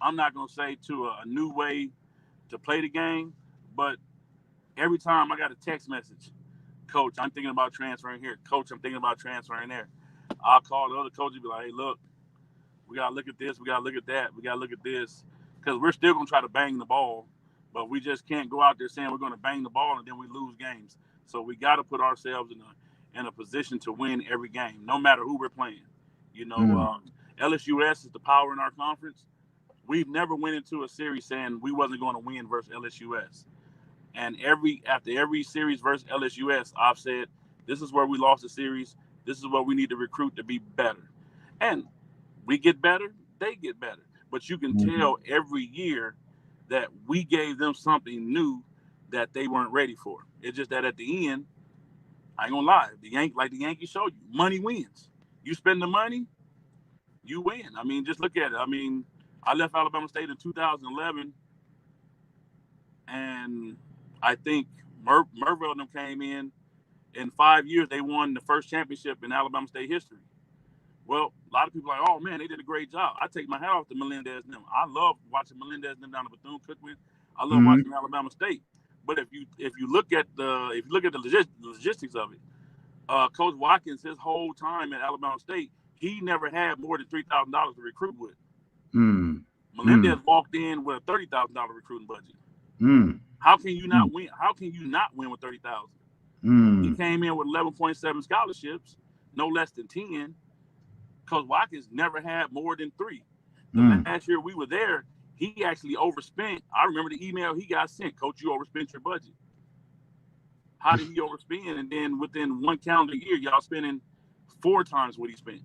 I'm not gonna say to a new way to play the game, but every time I got a text message, Coach, I'm thinking about transferring here. Coach, I'm thinking about transferring there. I'll call the other coach and be like, hey, look, we gotta look at this, we gotta look at that, we gotta look at this, because we're still gonna try to bang the ball, but we just can't go out there saying we're gonna bang the ball and then we lose games. So we got to put ourselves in a position to win every game, no matter who we're playing. Mm. LSUS is the power in our conference. We've never went into a series saying we wasn't going to win versus LSUS. And after every series versus LSUS, I've said this is where we lost the series. This is what we need to recruit to be better. And we get better, they get better. But you can Mm. tell every year that we gave them something new that they weren't ready for. It's just that at the end, I ain't gonna lie, like the Yankees showed you, money wins. You spend the money, you win. I mean, just look at it. I mean, I left Alabama State in 2011, and I think Merville and them came in. in 5 years they won the first championship in Alabama State history. Well, a lot of people are like, oh man, they did a great job. I take my hat off to Melendez and them. I love watching Melendez and them down at Bethune-Cookman. I love Mm-hmm. watching Alabama State. But if you look at the logistics of it, Coach Watkins, his whole time at Alabama State, he never had more than $3,000 to recruit with. Mm. Melendez walked in with a $30,000 recruiting budget. Mm. How can you not win? How can you not win with $30,000? He came in with 11.7 scholarships, no less than 10. Coach Watkins never had more than 3. The last year we were there, he actually overspent. I remember the email he got sent, Coach, you overspent your budget. How did he overspend? And then within one calendar year, y'all spending 4 times what he spent.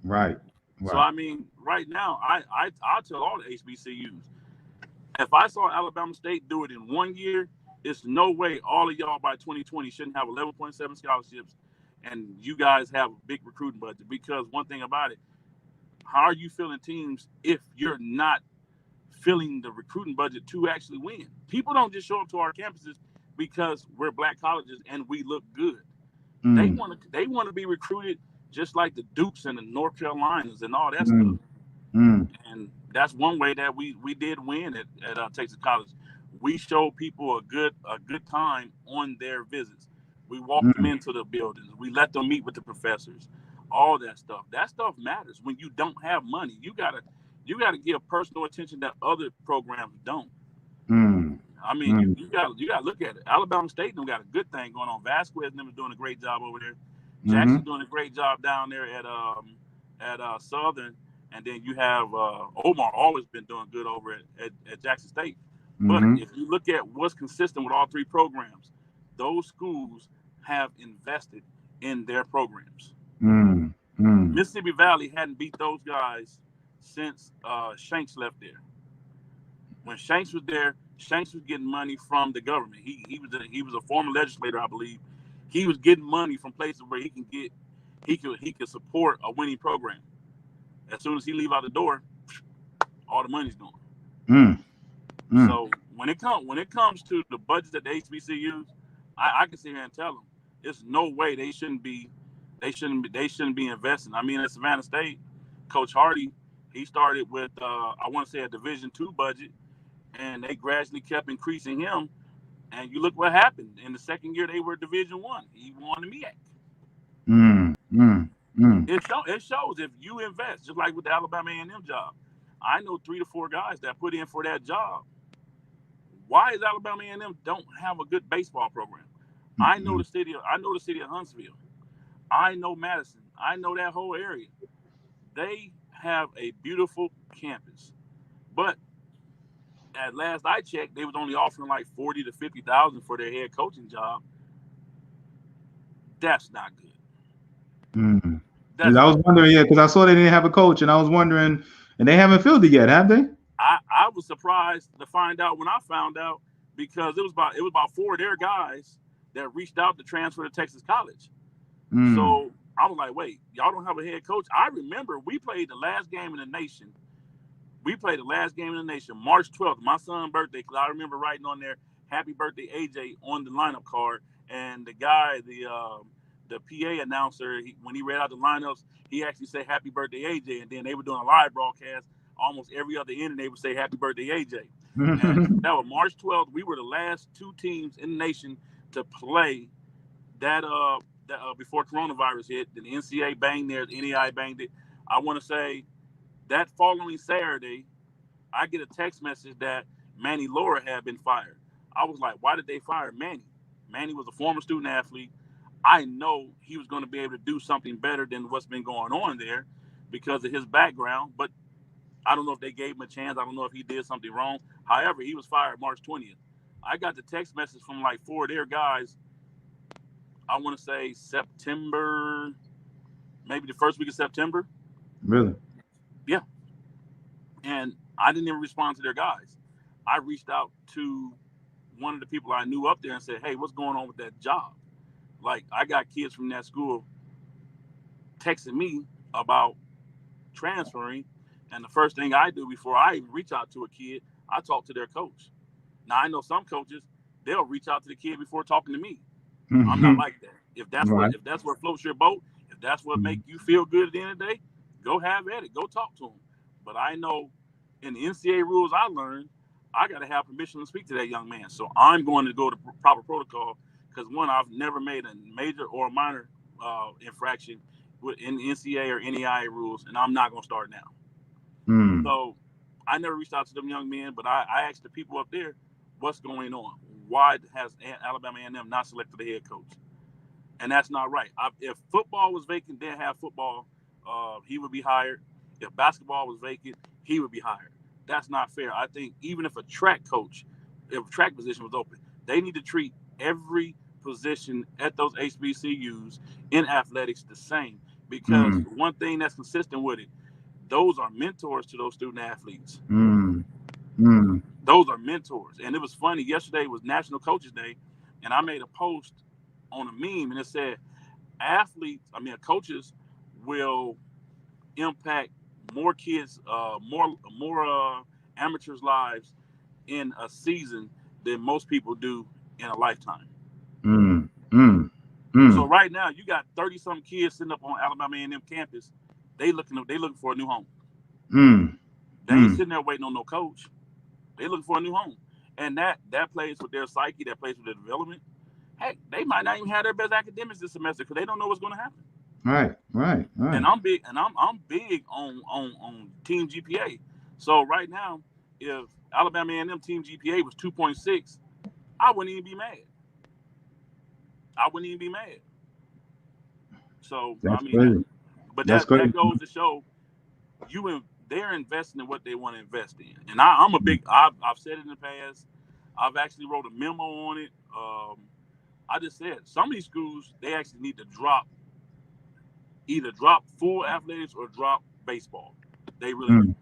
Right. So, I mean, right now, I tell all the HBCUs, if I saw Alabama State do it in 1 year, it's no way all of y'all by 2020 shouldn't have 11.7 scholarships and you guys have a big recruiting budget. Because one thing about it, how are you filling teams if you're not filling the recruiting budget to actually win? People don't just show up to our campuses because we're black colleges and we look good. They want to be recruited just like the Dukes and the North Carolinas and all that stuff. And that's one way that we did win at Texas College. We showed people a good time on their visits. We walked them into the buildings. We let them meet with the professors. All that stuff. That stuff matters when you don't have money. You gotta give personal attention that other programs don't. I mean, you gotta look at it. Alabama State them got a good thing going on. Vasquez and them is doing a great job over there. Jackson's doing a great job down there at Southern, and then you have Omar always been doing good over at Jackson State. But if you look at what's consistent with all 3 programs, those schools have invested in their programs. Mississippi Valley hadn't beat those guys since Shanks left there. When Shanks was there, Shanks was getting money from the government. He was a former legislator, I believe. He was getting money from places where he could support a winning program. As soon as he leave out the door, all the money's gone. So when it comes to the budgets at the HBCUs, I can sit here and tell them there's no way they shouldn't be investing. I mean, at Savannah State, Coach Hardy, he started with I want to say a Division II budget, and they gradually kept increasing him. And you look what happened in the second year they were Division I. He won the MEAC. It shows if you invest, just like with the Alabama A&M job. I know 3 to 4 guys that put in for that job. Why is Alabama A&M don't have a good baseball program? I know the city of Huntsville. I know Madison. I know that whole area. They have a beautiful campus, but at last I checked, they was only offering like $40,000 to $50,000 for their head coaching job. That's not good. I was wondering, because I saw they didn't have a coach, and I was wondering, and they haven't filled it yet, have they? I was surprised to find out when I found out, because it was about 4 of their guys that reached out to transfer to Texas College. So I was like, wait, y'all don't have a head coach? I remember we played the last game in the nation. March 12th, my son's birthday, because I remember writing on there, happy birthday, AJ, on the lineup card. And the guy, the PA announcer, when he read out the lineups, he actually said happy birthday, AJ. And then they were doing a live broadcast. Almost every other inning, they would say happy birthday, AJ. And that was March 12th. We were the last 2 teams in the nation to play that before coronavirus hit. The NCAA banged theirs, the NEI banged it. I want to say that following Saturday, I get a text message that Manny Laura had been fired. I was like, why did they fire Manny? Manny was a former student athlete. I know he was going to be able to do something better than what's been going on there because of his background, but I don't know if they gave him a chance. I don't know if he did something wrong. However, he was fired March 20th. I got the text message from like 4 of their guys, I want to say September, maybe the first week of September. Really? Yeah. And I didn't even respond to their guys. I reached out to one of the people I knew up there and said, hey, what's going on with that job? Like, I got kids from that school texting me about transferring. And the first thing I do before I even reach out to a kid, I talk to their coach. Now, I know some coaches, they'll reach out to the kid before talking to me. I'm not like that. If that's Right. what floats your boat, if that's what make you feel good at the end of the day, go have at it. Go talk to them. But I know in the NCAA rules I learned, I got to have permission to speak to that young man. So I'm going to go to proper protocol because one, I've never made a major or a minor infraction in the NCAA or NEI rules, and I'm not going to start now. Mm. So I never reached out to them young men, but I asked the people up there, what's going on? Why has Alabama A&M not selected the head coach? And that's not right. If football was vacant, didn't have football, he would be hired. If basketball was vacant, he would be hired. That's not fair. I think even if a track coach, if a track position was open, they need to treat every position at those HBCUs in athletics the same. Because Mm. one thing that's consistent with it, those are mentors to those student athletes. Mm. Mm. Those are mentors. And it was funny. Yesterday was National Coaches Day, and I made a post on a meme, and it said, coaches will impact more kids, more amateurs' lives in a season than most people do in a lifetime. Mm. Mm. So Mm. right now, you got 30-some kids sitting up on Alabama A&M campus. They looking for a new home. Mm. They ain't Mm. sitting there waiting on no coach. They looking for a new home, and that plays with their psyche. That plays with their development. Heck, they might not even have their best academics this semester because they don't know what's going to happen. Right. Right. And Right. I'm big on team GPA. So right now, if Alabama A&M team GPA was 2.6, I wouldn't even be mad. I wouldn't even be mad. So I That's mean, crazy. but That's that crazy. goes to show they're investing in what they want to invest in. And I'm a big. I've said it in the past. I've actually wrote a memo on it. I just said some of these schools they actually need to either drop full athletics or drop baseball. They really do.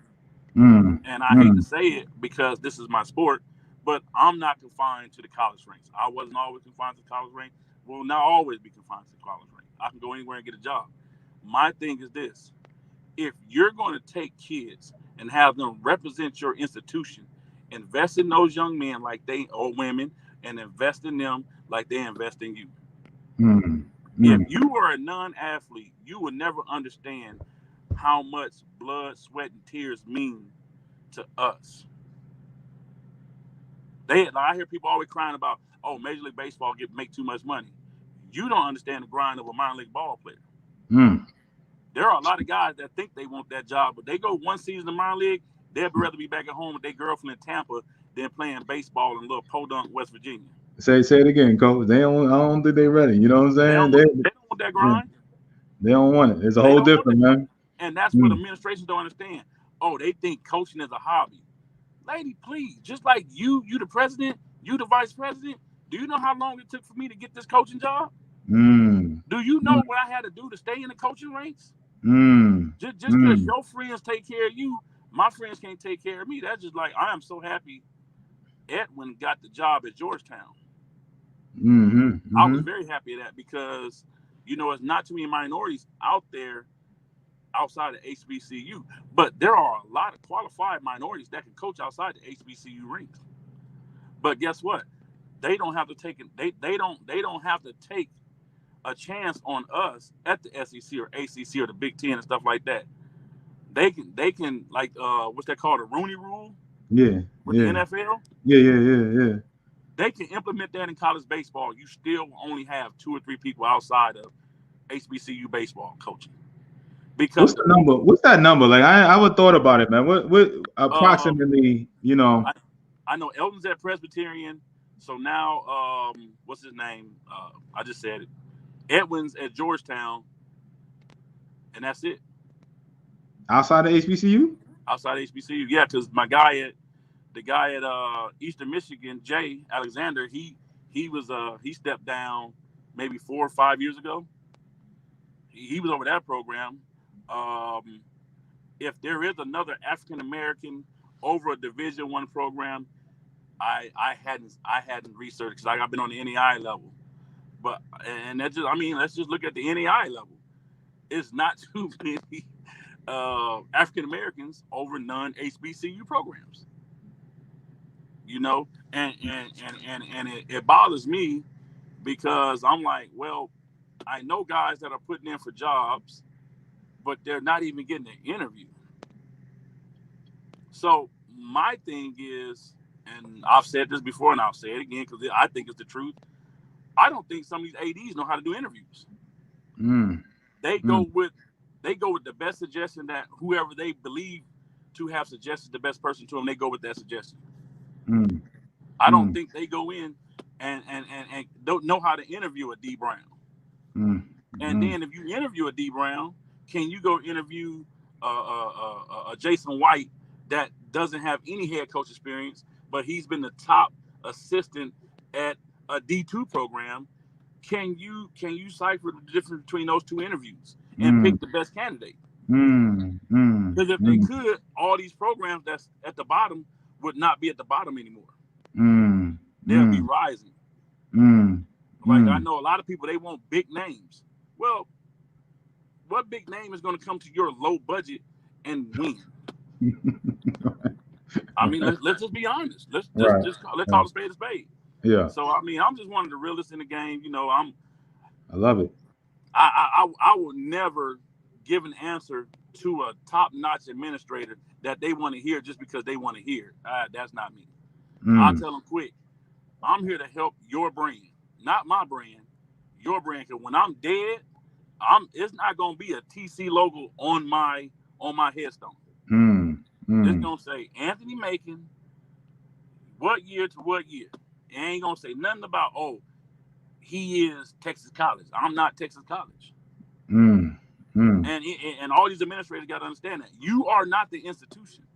Mm. Mm. And I hate to Mm. say it because this is my sport, but I'm not confined to the college ranks. I wasn't always confined to the college rank. Will not always be confined to the college rank. I can go anywhere and get a job. My thing is this: if you're going to take kids and have them represent your institution, invest in those young men like they or women, and invest in them like they invest in you. Mm. If Mm. you were a non-athlete, you would never understand how much blood, sweat, and tears mean to us. I hear people always crying about, oh, Major League Baseball make too much money. You don't understand the grind of a minor league ball player. Mm. There are a lot of guys that think they want that job, but they go one season in minor league, they'd rather be back at home with their girlfriend in Tampa than playing baseball in little Podunk, West Virginia. Say it again, coach. They don't. I don't think they ready. You know what I'm They saying? don't they don't want that Yeah, grind. they don't want it. It's a They whole don't want different, that grind. man. And that's what Mm. administrations don't understand. Oh, they think coaching is a hobby. Lady, please, just like you the president, you the vice president, do you know how long it took for me to get this coaching job? Mm. Do you Mm. know what I had to do to stay in the coaching ranks? Mm. Just because Mm. your friends take care of you, my friends can't take care of me. That's just like I am so happy Edwin got the job at Georgetown. Mm-hmm. I was Mm-hmm. very happy at that because it's not too many minorities out there outside of HBCU, but there are a lot of qualified minorities that can coach outside the HBCU ranks. But guess what? They don't have to take it. They don't have to take a chance on us at the SEC or ACC or the Big Ten and stuff like that. They can like what's that called, a Rooney Rule Yeah. with the Yeah. NFL. Yeah. Yeah. Yeah. Yeah. They can implement that in college baseball. You still only have two or three people outside of HBCU baseball coaching because What's the number? What's that number? Like I would thought about it, man. What um approximately? You know. I, I know Elton's at Presbyterian, so now what's his name? I just said it. Edwin's at Georgetown, and that's it. Outside of HBCU? Outside HBCU, yeah, because the guy at Eastern Michigan, Jay Alexander, he stepped down maybe 4 or 5 years ago. He was over that program. Um, if there is another African American over a Division I program, I hadn't researched because I've been on the NEI level. But and that just let's just look at the NEI level. It's not too many African Americans over non HBCU programs. And it bothers me because I'm like, well, I know guys that are putting in for jobs, but they're not even getting an interview. So my thing is, and I've said this before, and I'll say it again because I think it's the truth. I don't think some of these ADs know how to do interviews. They go with the best suggestion that whoever they believe to have suggested the best person to them, they go with that suggestion. I don't think they go in and don't know how to interview a D Brown. And then if you interview a D Brown, can you go interview a Jason White that doesn't have any head coach experience, but he's been the top assistant at a D2 program? Can you cipher the difference between those two interviews and pick the best candidate? Because if they could, all these programs that's at the bottom would not be at the bottom anymore. They'll be rising. Like I know a lot of people, they want big names. Well, what big name is going to come to your low budget and win? I mean, let's just be honest. Let's call a spade a spade. Yeah. So I mean, I'm just one of the realest in the game. You know, I love it. I will never give an answer to a top-notch administrator that they want to hear just because they want to hear. That's not me. I'll tell them quick. I'm here to help your brand, not my brand. Your brand. Because when I'm dead, it's not gonna be a TC logo on my headstone. It's gonna say Anthony Macon, what year to what year. It ain't gonna say nothing about he is Texas College. I'm not Texas College. And all these administrators got to understand that you are not the institution.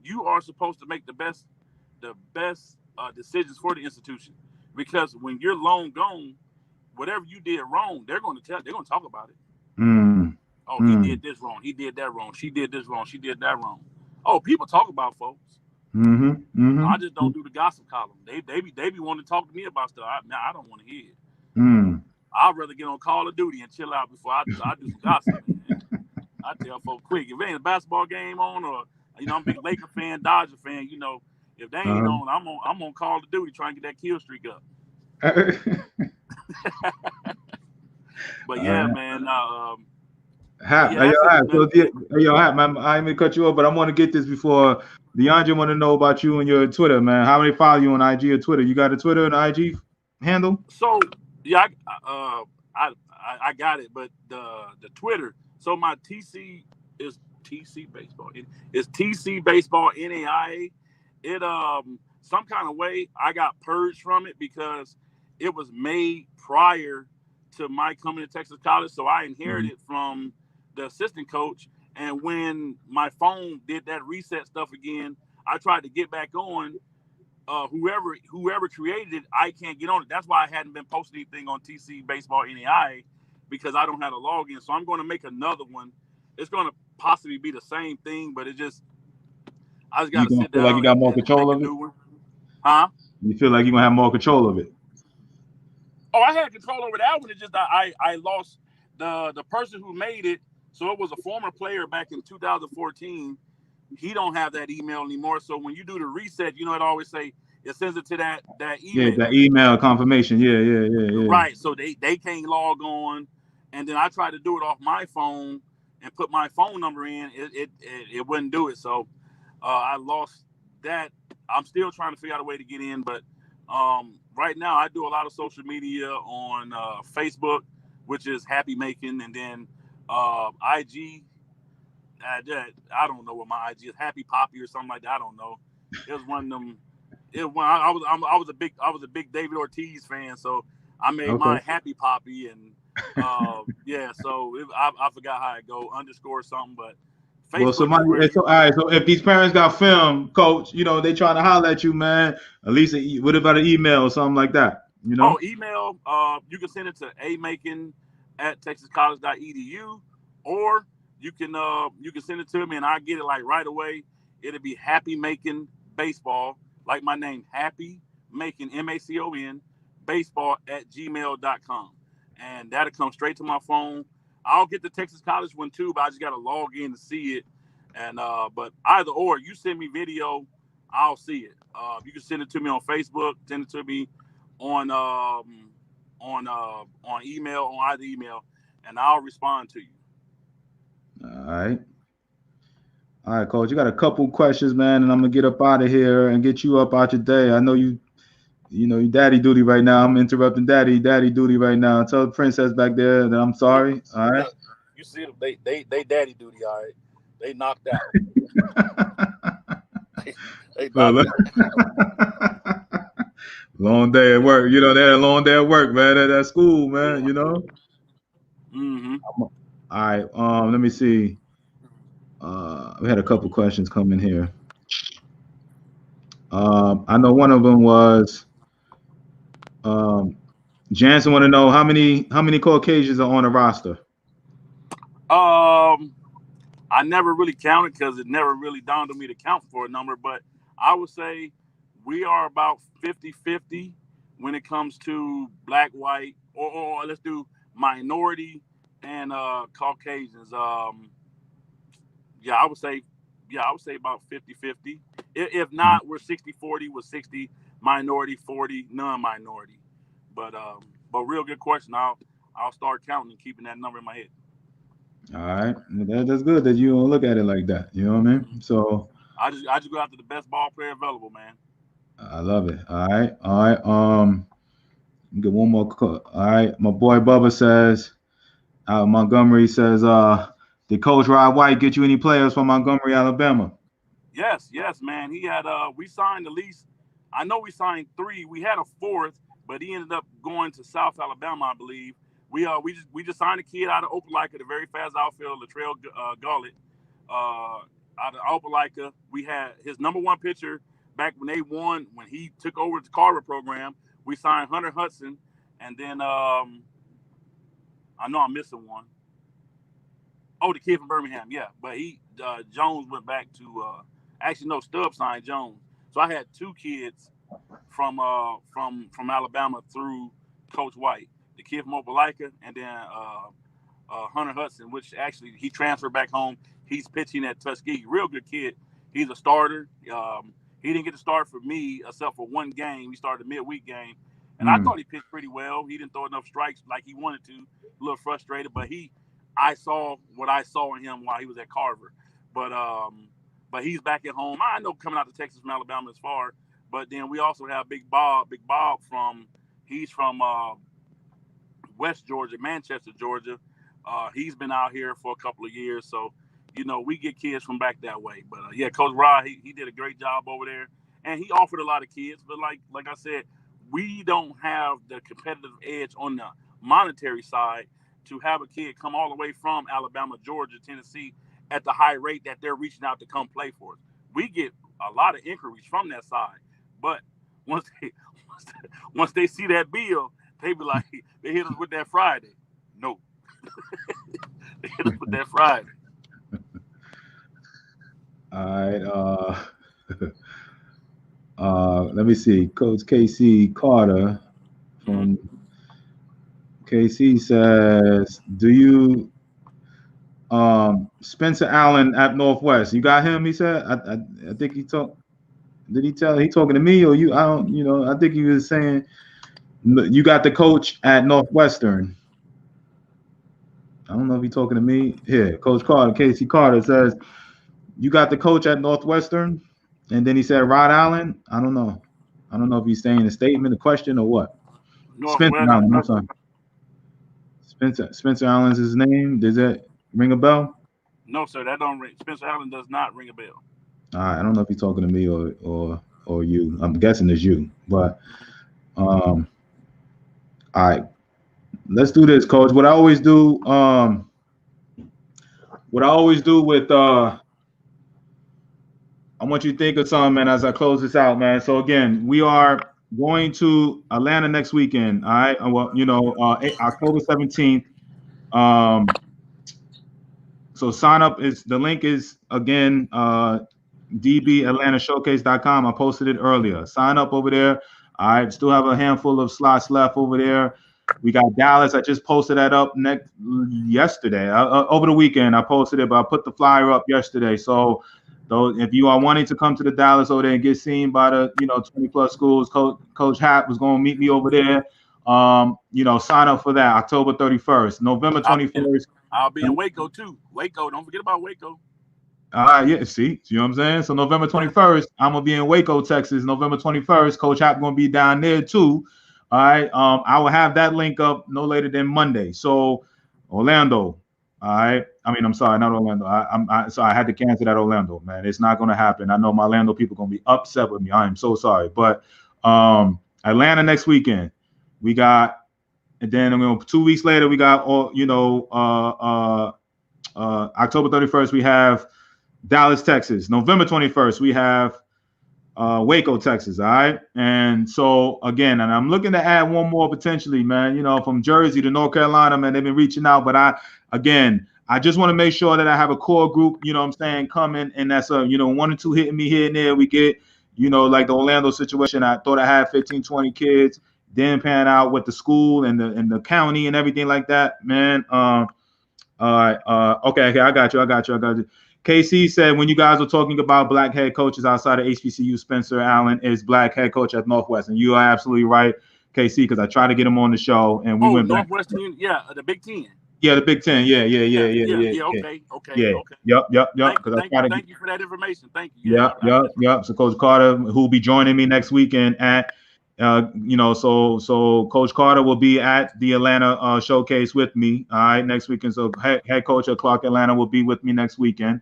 You are supposed to make the best decisions for the institution. Because when you're long gone, whatever you did wrong, they're going to talk about it. He did this wrong. He did that wrong. She did this wrong. She did that wrong. Oh, people talk about folks. I just don't do the gossip column. They be wanting to talk to me about stuff. I don't want to hear it. I'd rather get on Call of Duty and chill out before I do some gossip. Man. I tell folks quick, if it ain't a basketball game on, or I'm a big Laker fan, Dodger fan, if they ain't on, I'm on Call of Duty trying to get that kill streak up. But yeah, man. Hap, man, I ain't gonna cut you off, but I want to get this before DeAndre want to know about you and your Twitter, man. How many follow you on IG or Twitter? You got a Twitter and IG handle? So yeah, I got it, but the Twitter. So my TC is TC Baseball. It's TC Baseball NAIA. It some kind of way I got purged from it because it was made prior to my coming to Texas College, so I inherited from the assistant coach. And when my phone did that reset stuff again, I tried to get back on. Whoever created it, I can't get on it. That's why I hadn't been posting anything on TC Baseball NAIA because I don't have a login. So I'm going to make another one. It's going to possibly be the same thing, but I just got to sit down. Like you got more control of it? Huh? You feel like you're going to have more control of it? Oh, I had control over that one. It's just I lost the person who made it. So it was a former player back in 2014. He don't have that email anymore. So when you do the reset, it always say it sends it to that email. Yeah, that email confirmation. Yeah. Right. So they can't log on. And then I tried to do it off my phone and put my phone number in. It wouldn't do it. So I lost that. I'm still trying to figure out a way to get in, but right now I do a lot of social media on Facebook, which is Happy Macon, and then IG. I don't know what my IG is, Happy Poppy or something like that. I don't know. It was one of them. I was a big David Ortiz fan, so I made mine Happy Poppy, and So I forgot how it go _ something, but Facebook. All right. So if these parents got film, coach, they trying to holler at you, man. At least what about an email or something like that? Oh, email. You can send it to amacon@texascollege.edu, or you can send it to me and I get it like right away. It'll be Happy Macon Baseball, like my name, Happy Macon MACON baseball @gmail.com, and that'll come straight to my phone. I'll get the Texas College one too, but I just got to log in to see it. And but either or, you send me video, I'll see it. You can send it to me on Facebook, send it to me on on email, on either email, and I'll respond to you. All right. All right, Coach. You got a couple questions, man, and I'm gonna get up out of here and get you up out your day. I know you daddy duty right now. I'm interrupting daddy duty right now. Tell the princess back there that I'm sorry. All right. You see them? They daddy duty. All right. They knocked out. they knocked out. Long day at work. You know, they had a long day at work, man. At school, man. Yeah. You know. Mm-hmm. All right. Let me see. We had a couple questions coming here. I know one of them was Jansen want to know how many Caucasians are on the roster. I never really counted because it never really dawned on me to count for a number, but I would say we are about 50-50 when it comes to black, white, or let's do minority and Caucasians. Yeah, I would say about 50-50. If not, we're 60-40 with 60 minority, 40 non-minority. But real good question. I'll start counting and keeping that number in my head. All right, that's good that you don't look at it like that. You know what I mean? So I just go after the best ball player available, man. I love it. All right. Get one more. All right, my boy Bubba says. Montgomery says, did Coach Rod White get you any players from Montgomery, Alabama? Yes, man. He had we signed at least. I know we signed 3. We had a 4th, but he ended up going to South Alabama, I believe. We just signed a kid out of Opelika, the very fast outfielder, Latrell Gullet. Out of Opelika, we had his number 1 pitcher back when he took over the Carver program. We signed Hunter Hudson, and then I know I'm missing one. Oh, the kid from Birmingham, yeah. But Jones went back to actually no, Stubbs signed Jones. So I had 2 kids from Alabama through Coach White. The kid from Opelika, and then Hunter Hudson, which actually he transferred back home. He's pitching at Tuskegee. Real good kid. He's a starter. He didn't get to start for me except for one game. He started a midweek game. And I thought he pitched pretty well. He didn't throw enough strikes like he wanted to. A little frustrated, but I saw what I saw in him while he was at Carver. But he's back at home. I know coming out to Texas from Alabama is far. But then we also have Big Bob he's from West Georgia, Manchester, Georgia. He's been out here for a couple of years. So, we get kids from back that way. But yeah, Coach Rod, he did a great job over there. And he offered a lot of kids. But like I said, we don't have the competitive edge on the monetary side to have a kid come all the way from Alabama, Georgia, Tennessee at the high rate that they're reaching out to come play for us. We get a lot of inquiries from that side. But once they see that bill, they be like, they hit us with that Friday. No. They hit us with that Friday. All right. Let me see. Coach KC Carter from KC says, do you Spencer Allen at Northwest? You got him, he said? I think he talked. Did he tell he talking to me or you? I don't, I think he was saying you got the coach at Northwestern. I don't know if he's talking to me. Here, Coach Carter, Casey Carter says, you got the coach at Northwestern? And then he said Rod Allen. I don't know. I don't know if he's saying a statement, a question, or what. Spencer Allen, I'm sorry. Spencer Allen's his name. Does that ring a bell? No, sir, that don't ring. Spencer Allen does not ring a bell. All right, I don't know if he's talking to me or you. I'm guessing it's you. But all right. Let's do this, Coach. What I always do with I want you to think of something, man, as I close this out, man. So again, we are going to Atlanta next weekend. All right. Well, October 17th. So sign up the link is again dbatlantaShowcase.com. I posted it earlier. Sign up over there. All right. Still have a handful of slots left over there. We got Dallas. I just posted that up yesterday. Over the weekend, I posted it, but I put the flyer up yesterday. So if you are wanting to come to the Dallas over there and get seen by the 20 plus schools, Coach Happ was going to meet me over there Sign up for that October 31st, November 21st. I'll be in Waco too. Waco, don't forget about Waco. Yeah, see, you know what I'm saying? So November 21st, I'm gonna be in Waco, Texas. November 21st, Coach Hap gonna be down there too. All right. I will have that link up no later than Monday. So Orlando. All right. I mean, I'm sorry, not Orlando. I had to cancel that Orlando, man. It's not gonna happen. I know my Orlando people gonna be upset with me. I am so sorry. But Atlanta next weekend. We got, and then 2 weeks later, we got October 31st, we have Dallas, Texas. November 21st, we have Waco, Texas. All right. And so again, and I'm looking to add one more potentially, man, from Jersey to North Carolina, man, they've been reaching out. But I just want to make sure that I have a core group, I'm saying, coming. And that's one or two hitting me here and there. We get, like the Orlando situation. I thought I had 15, 20 kids, didn't pan out with the school and the county and everything like that, man. Okay, I got you. KC said, when you guys were talking about black head coaches outside of HBCU, Spencer Allen is black head coach at Northwestern. You are absolutely right, KC, because I tried to get him on the show and we went back. Northwestern, the Big Ten. Yeah, the Big Ten. Yeah. Okay. Yep. Thank you for that information. Thank you. Yep. So Coach Carter, who will be joining me next weekend at so Coach Carter will be at the Atlanta showcase with me. All right, next weekend. So head coach of Clark Atlanta will be with me next weekend.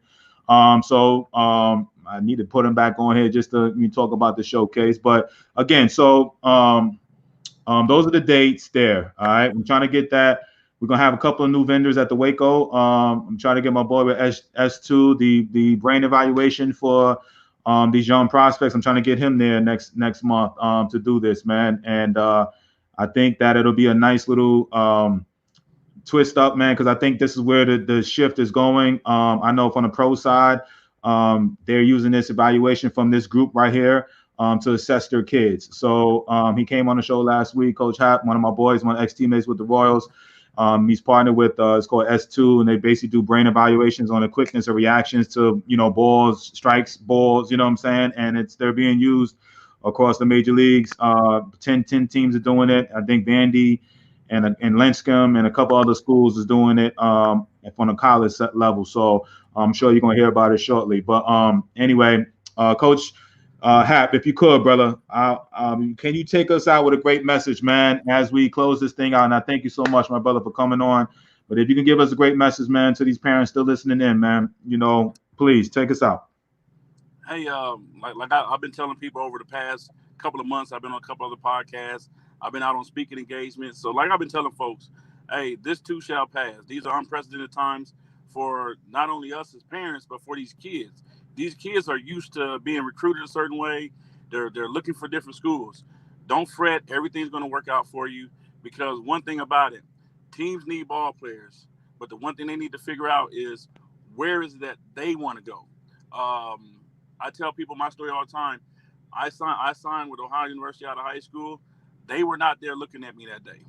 I need to put him back on here just to talk about the showcase. But again, so those are the dates there. All right, I'm trying to get that. We're gonna have a couple of new vendors at the Waco. I'm trying to get my boy with S2 the brain evaluation for these young prospects. I'm trying to get him there next month to do this, man. And I think that it'll be a nice little twist up, man, because I think this is where the shift is going. I know from the pro side, they're using this evaluation from this group right here to assess their kids. So he came on the show last week, Coach Hap, one of my boys, one of ex-teammates with the Royals. He's partnered with it's called S2, and they basically do brain evaluations on the quickness of reactions to balls, strikes, balls. You know what I'm saying? And they're being used across the major leagues. 10 teams are doing it. I think Vandy and Lenscomb and a couple other schools is doing it from the college level. So I'm sure you're gonna hear about it shortly. But anyway, Coach Hap, if you could, brother, can you take us out with a great message, man, as we close this thing out? And I thank you so much, my brother, for coming on. But if you can give us a great message, man, to these parents still listening in, man, please take us out. Hey, I've been telling people over the past couple of months, I've been on a couple other podcasts. I've been out on speaking engagements. So like I've been telling folks, hey, this too shall pass. These are unprecedented times for not only us as parents, but for these kids. These kids are used to being recruited a certain way. They're looking for different schools. Don't fret. Everything's going to work out for you, because one thing about it, teams need ball players. But the one thing they need to figure out is where is it that they want to go. I tell people my story all the time. I signed with Ohio University out of high school. They were not there looking at me that day.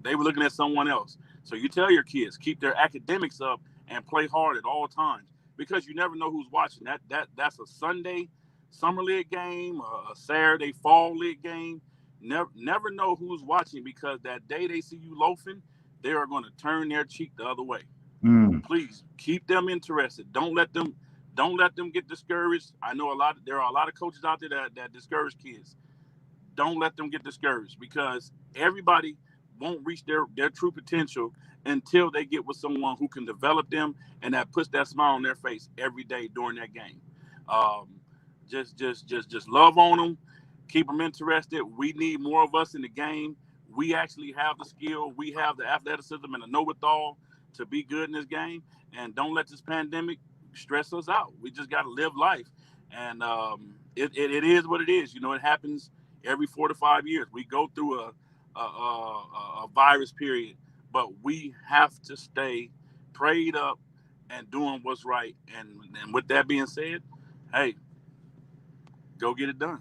They were looking at someone else. So you tell your kids, keep their academics up and play hard at all times, because you never know who's watching. That's a Sunday summer league game, a Saturday fall league game. Never know who's watching, because that day they see you loafing, they are going to turn their cheek the other way. Please keep them interested. Don't let them get discouraged. I know there are a lot of coaches out there that discourage kids. Don't let them get discouraged, because everybody won't reach their true potential until they get with someone who can develop them and that puts that smile on their face every day during that game. Just love on them, keep them interested. We need more of us in the game. We actually have the skill, we have the athleticism and the know-it-all to be good in this game. And don't let this pandemic stress us out. We just got to live life. And it is what it is. It happens every 4 to 5 years. We go through a virus period, but we have to stay prayed up and doing what's right. And with that being said, hey, go get it done.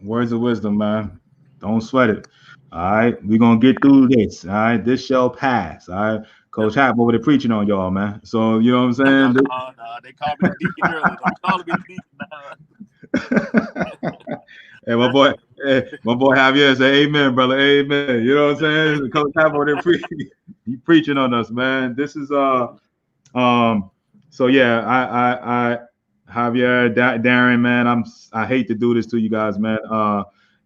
Words of wisdom, man. Don't sweat it. All right, we're gonna get through this. All right, this shall pass. All right, Coach Hap over there preaching on y'all, man. So you know what I'm saying? They call me the deacon earlier. Don't call me the deacon. Hey, my boy Javier say amen, brother. Amen. You know what I'm saying? Coach Javier, he preaching on us, man. This is so yeah, I Javier, Darren, man, I hate to do this to you guys, man.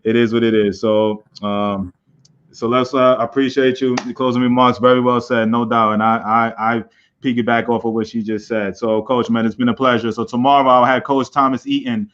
It is what it is. So let's appreciate you. The closing remarks, very well said, no doubt. And I piggyback off of what she just said. So, Coach, man, it's been a pleasure. So tomorrow I'll have Coach Thomas Eaton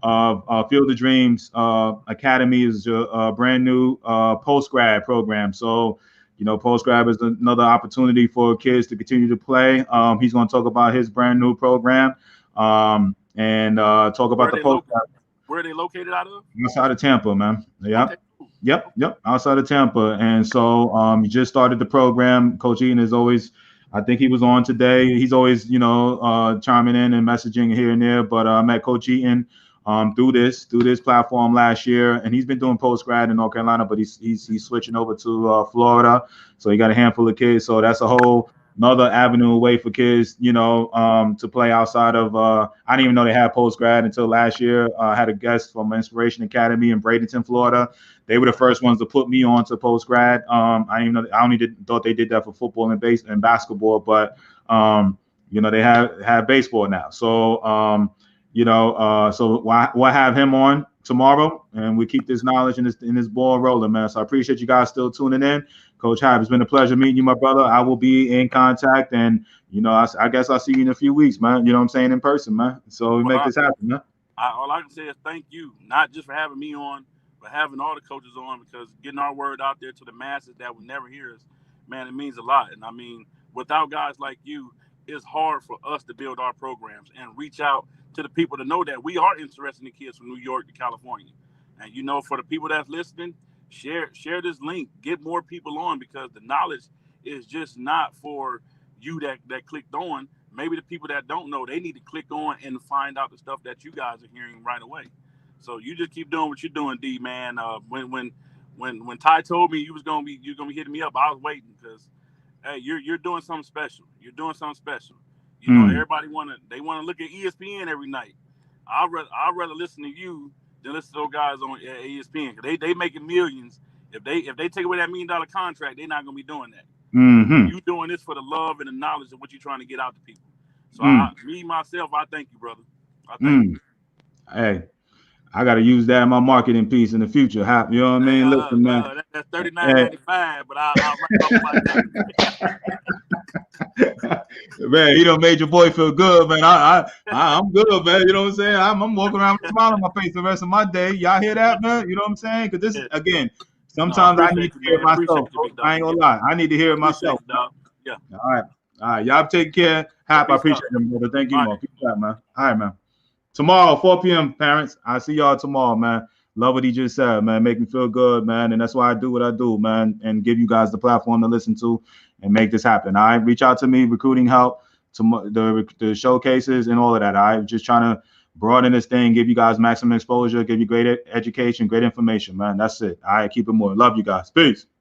of Field of Dreams Academy is a brand new post-grad program. So, you know, post-grad is another opportunity for kids to continue to play. He's going to talk about his brand new program and talk about the post-grad. Where are they located out of? Outside of Tampa, man. Yeah. Okay. Yep. Outside of Tampa. And so he just started the program. Coach Eaton is always, I think he was on today. He's always, you know, chiming in and messaging here and there. But I met Coach Eaton through this platform last year, and he's been doing post grad in North Carolina, but he's switching over to Florida. So he got a handful of kids. So that's a whole another avenue away for kids, you know, to play outside of. I didn't even know they had post grad until last year. I had a guest from Inspiration Academy in Bradenton, Florida. They were the first ones to put me on to post grad. I didn't even know. I only thought they did that for football and basketball, but you know, they have baseball now. So you know, so we'll have him on tomorrow, and we keep this knowledge and this ball rolling, man. So I appreciate you guys still tuning in. Coach Hype, it's been a pleasure meeting you, my brother. I will be in contact, and you know, I guess I'll see you in a few weeks, man. You know what I'm saying, in person, man. So we make this happen, man. All I can say is thank you, not just for having me on, but having all the coaches on, because getting our word out there to the masses that would never hear us, man, it means a lot. And I mean, without guys like you, it's hard for us to build our programs and reach out to the people to know that we are interested in kids from New York to California. And, you know, for the people that's listening, share this link, get more people on, because the knowledge is just not for you that clicked on. Maybe the people that don't know, they need to click on and find out the stuff that you guys are hearing right away. So you just keep doing what you're doing, D, man. When Ty told me you're gonna be hitting me up, I was waiting, because hey, you're doing something special. You're doing something special. You know, everybody wanna look at ESPN every night. I'd rather listen to you than listen to those guys on ESPN, because they making millions. If they take away that $1 million contract, they're not gonna be doing that. Mm-hmm. You doing this for the love and the knowledge of what you're trying to get out to people. So myself, I thank you, brother. I thank you. Hey, I got to use that in my marketing piece in the future. You know what I mean? Listen, man. That's $39.95, but I'll write off like that. Man, he done made your boy feel good, man. I'm good, man. You know what I'm saying? I'm walking around with a smile on my face the rest of my day. Y'all hear that, man? You know what I'm saying? Because this, again, sometimes I need to hear it myself. I ain't gonna lie. I need to hear it myself. Yeah. All right. Y'all take care. Happy. I appreciate it, brother. Thank you, man. Peace out, man. All right, man. Tomorrow, 4 p.m., parents. I'll see y'all tomorrow, man. Love what he just said, man. Make me feel good, man. And that's why I do what I do, man. And give you guys the platform to listen to and make this happen. All right. Reach out to me, recruiting help, to the showcases and all of that. I'm just trying to broaden this thing, give you guys maximum exposure, give you great education, great information, man. That's it. All right. Keep it moving. Love you guys. Peace.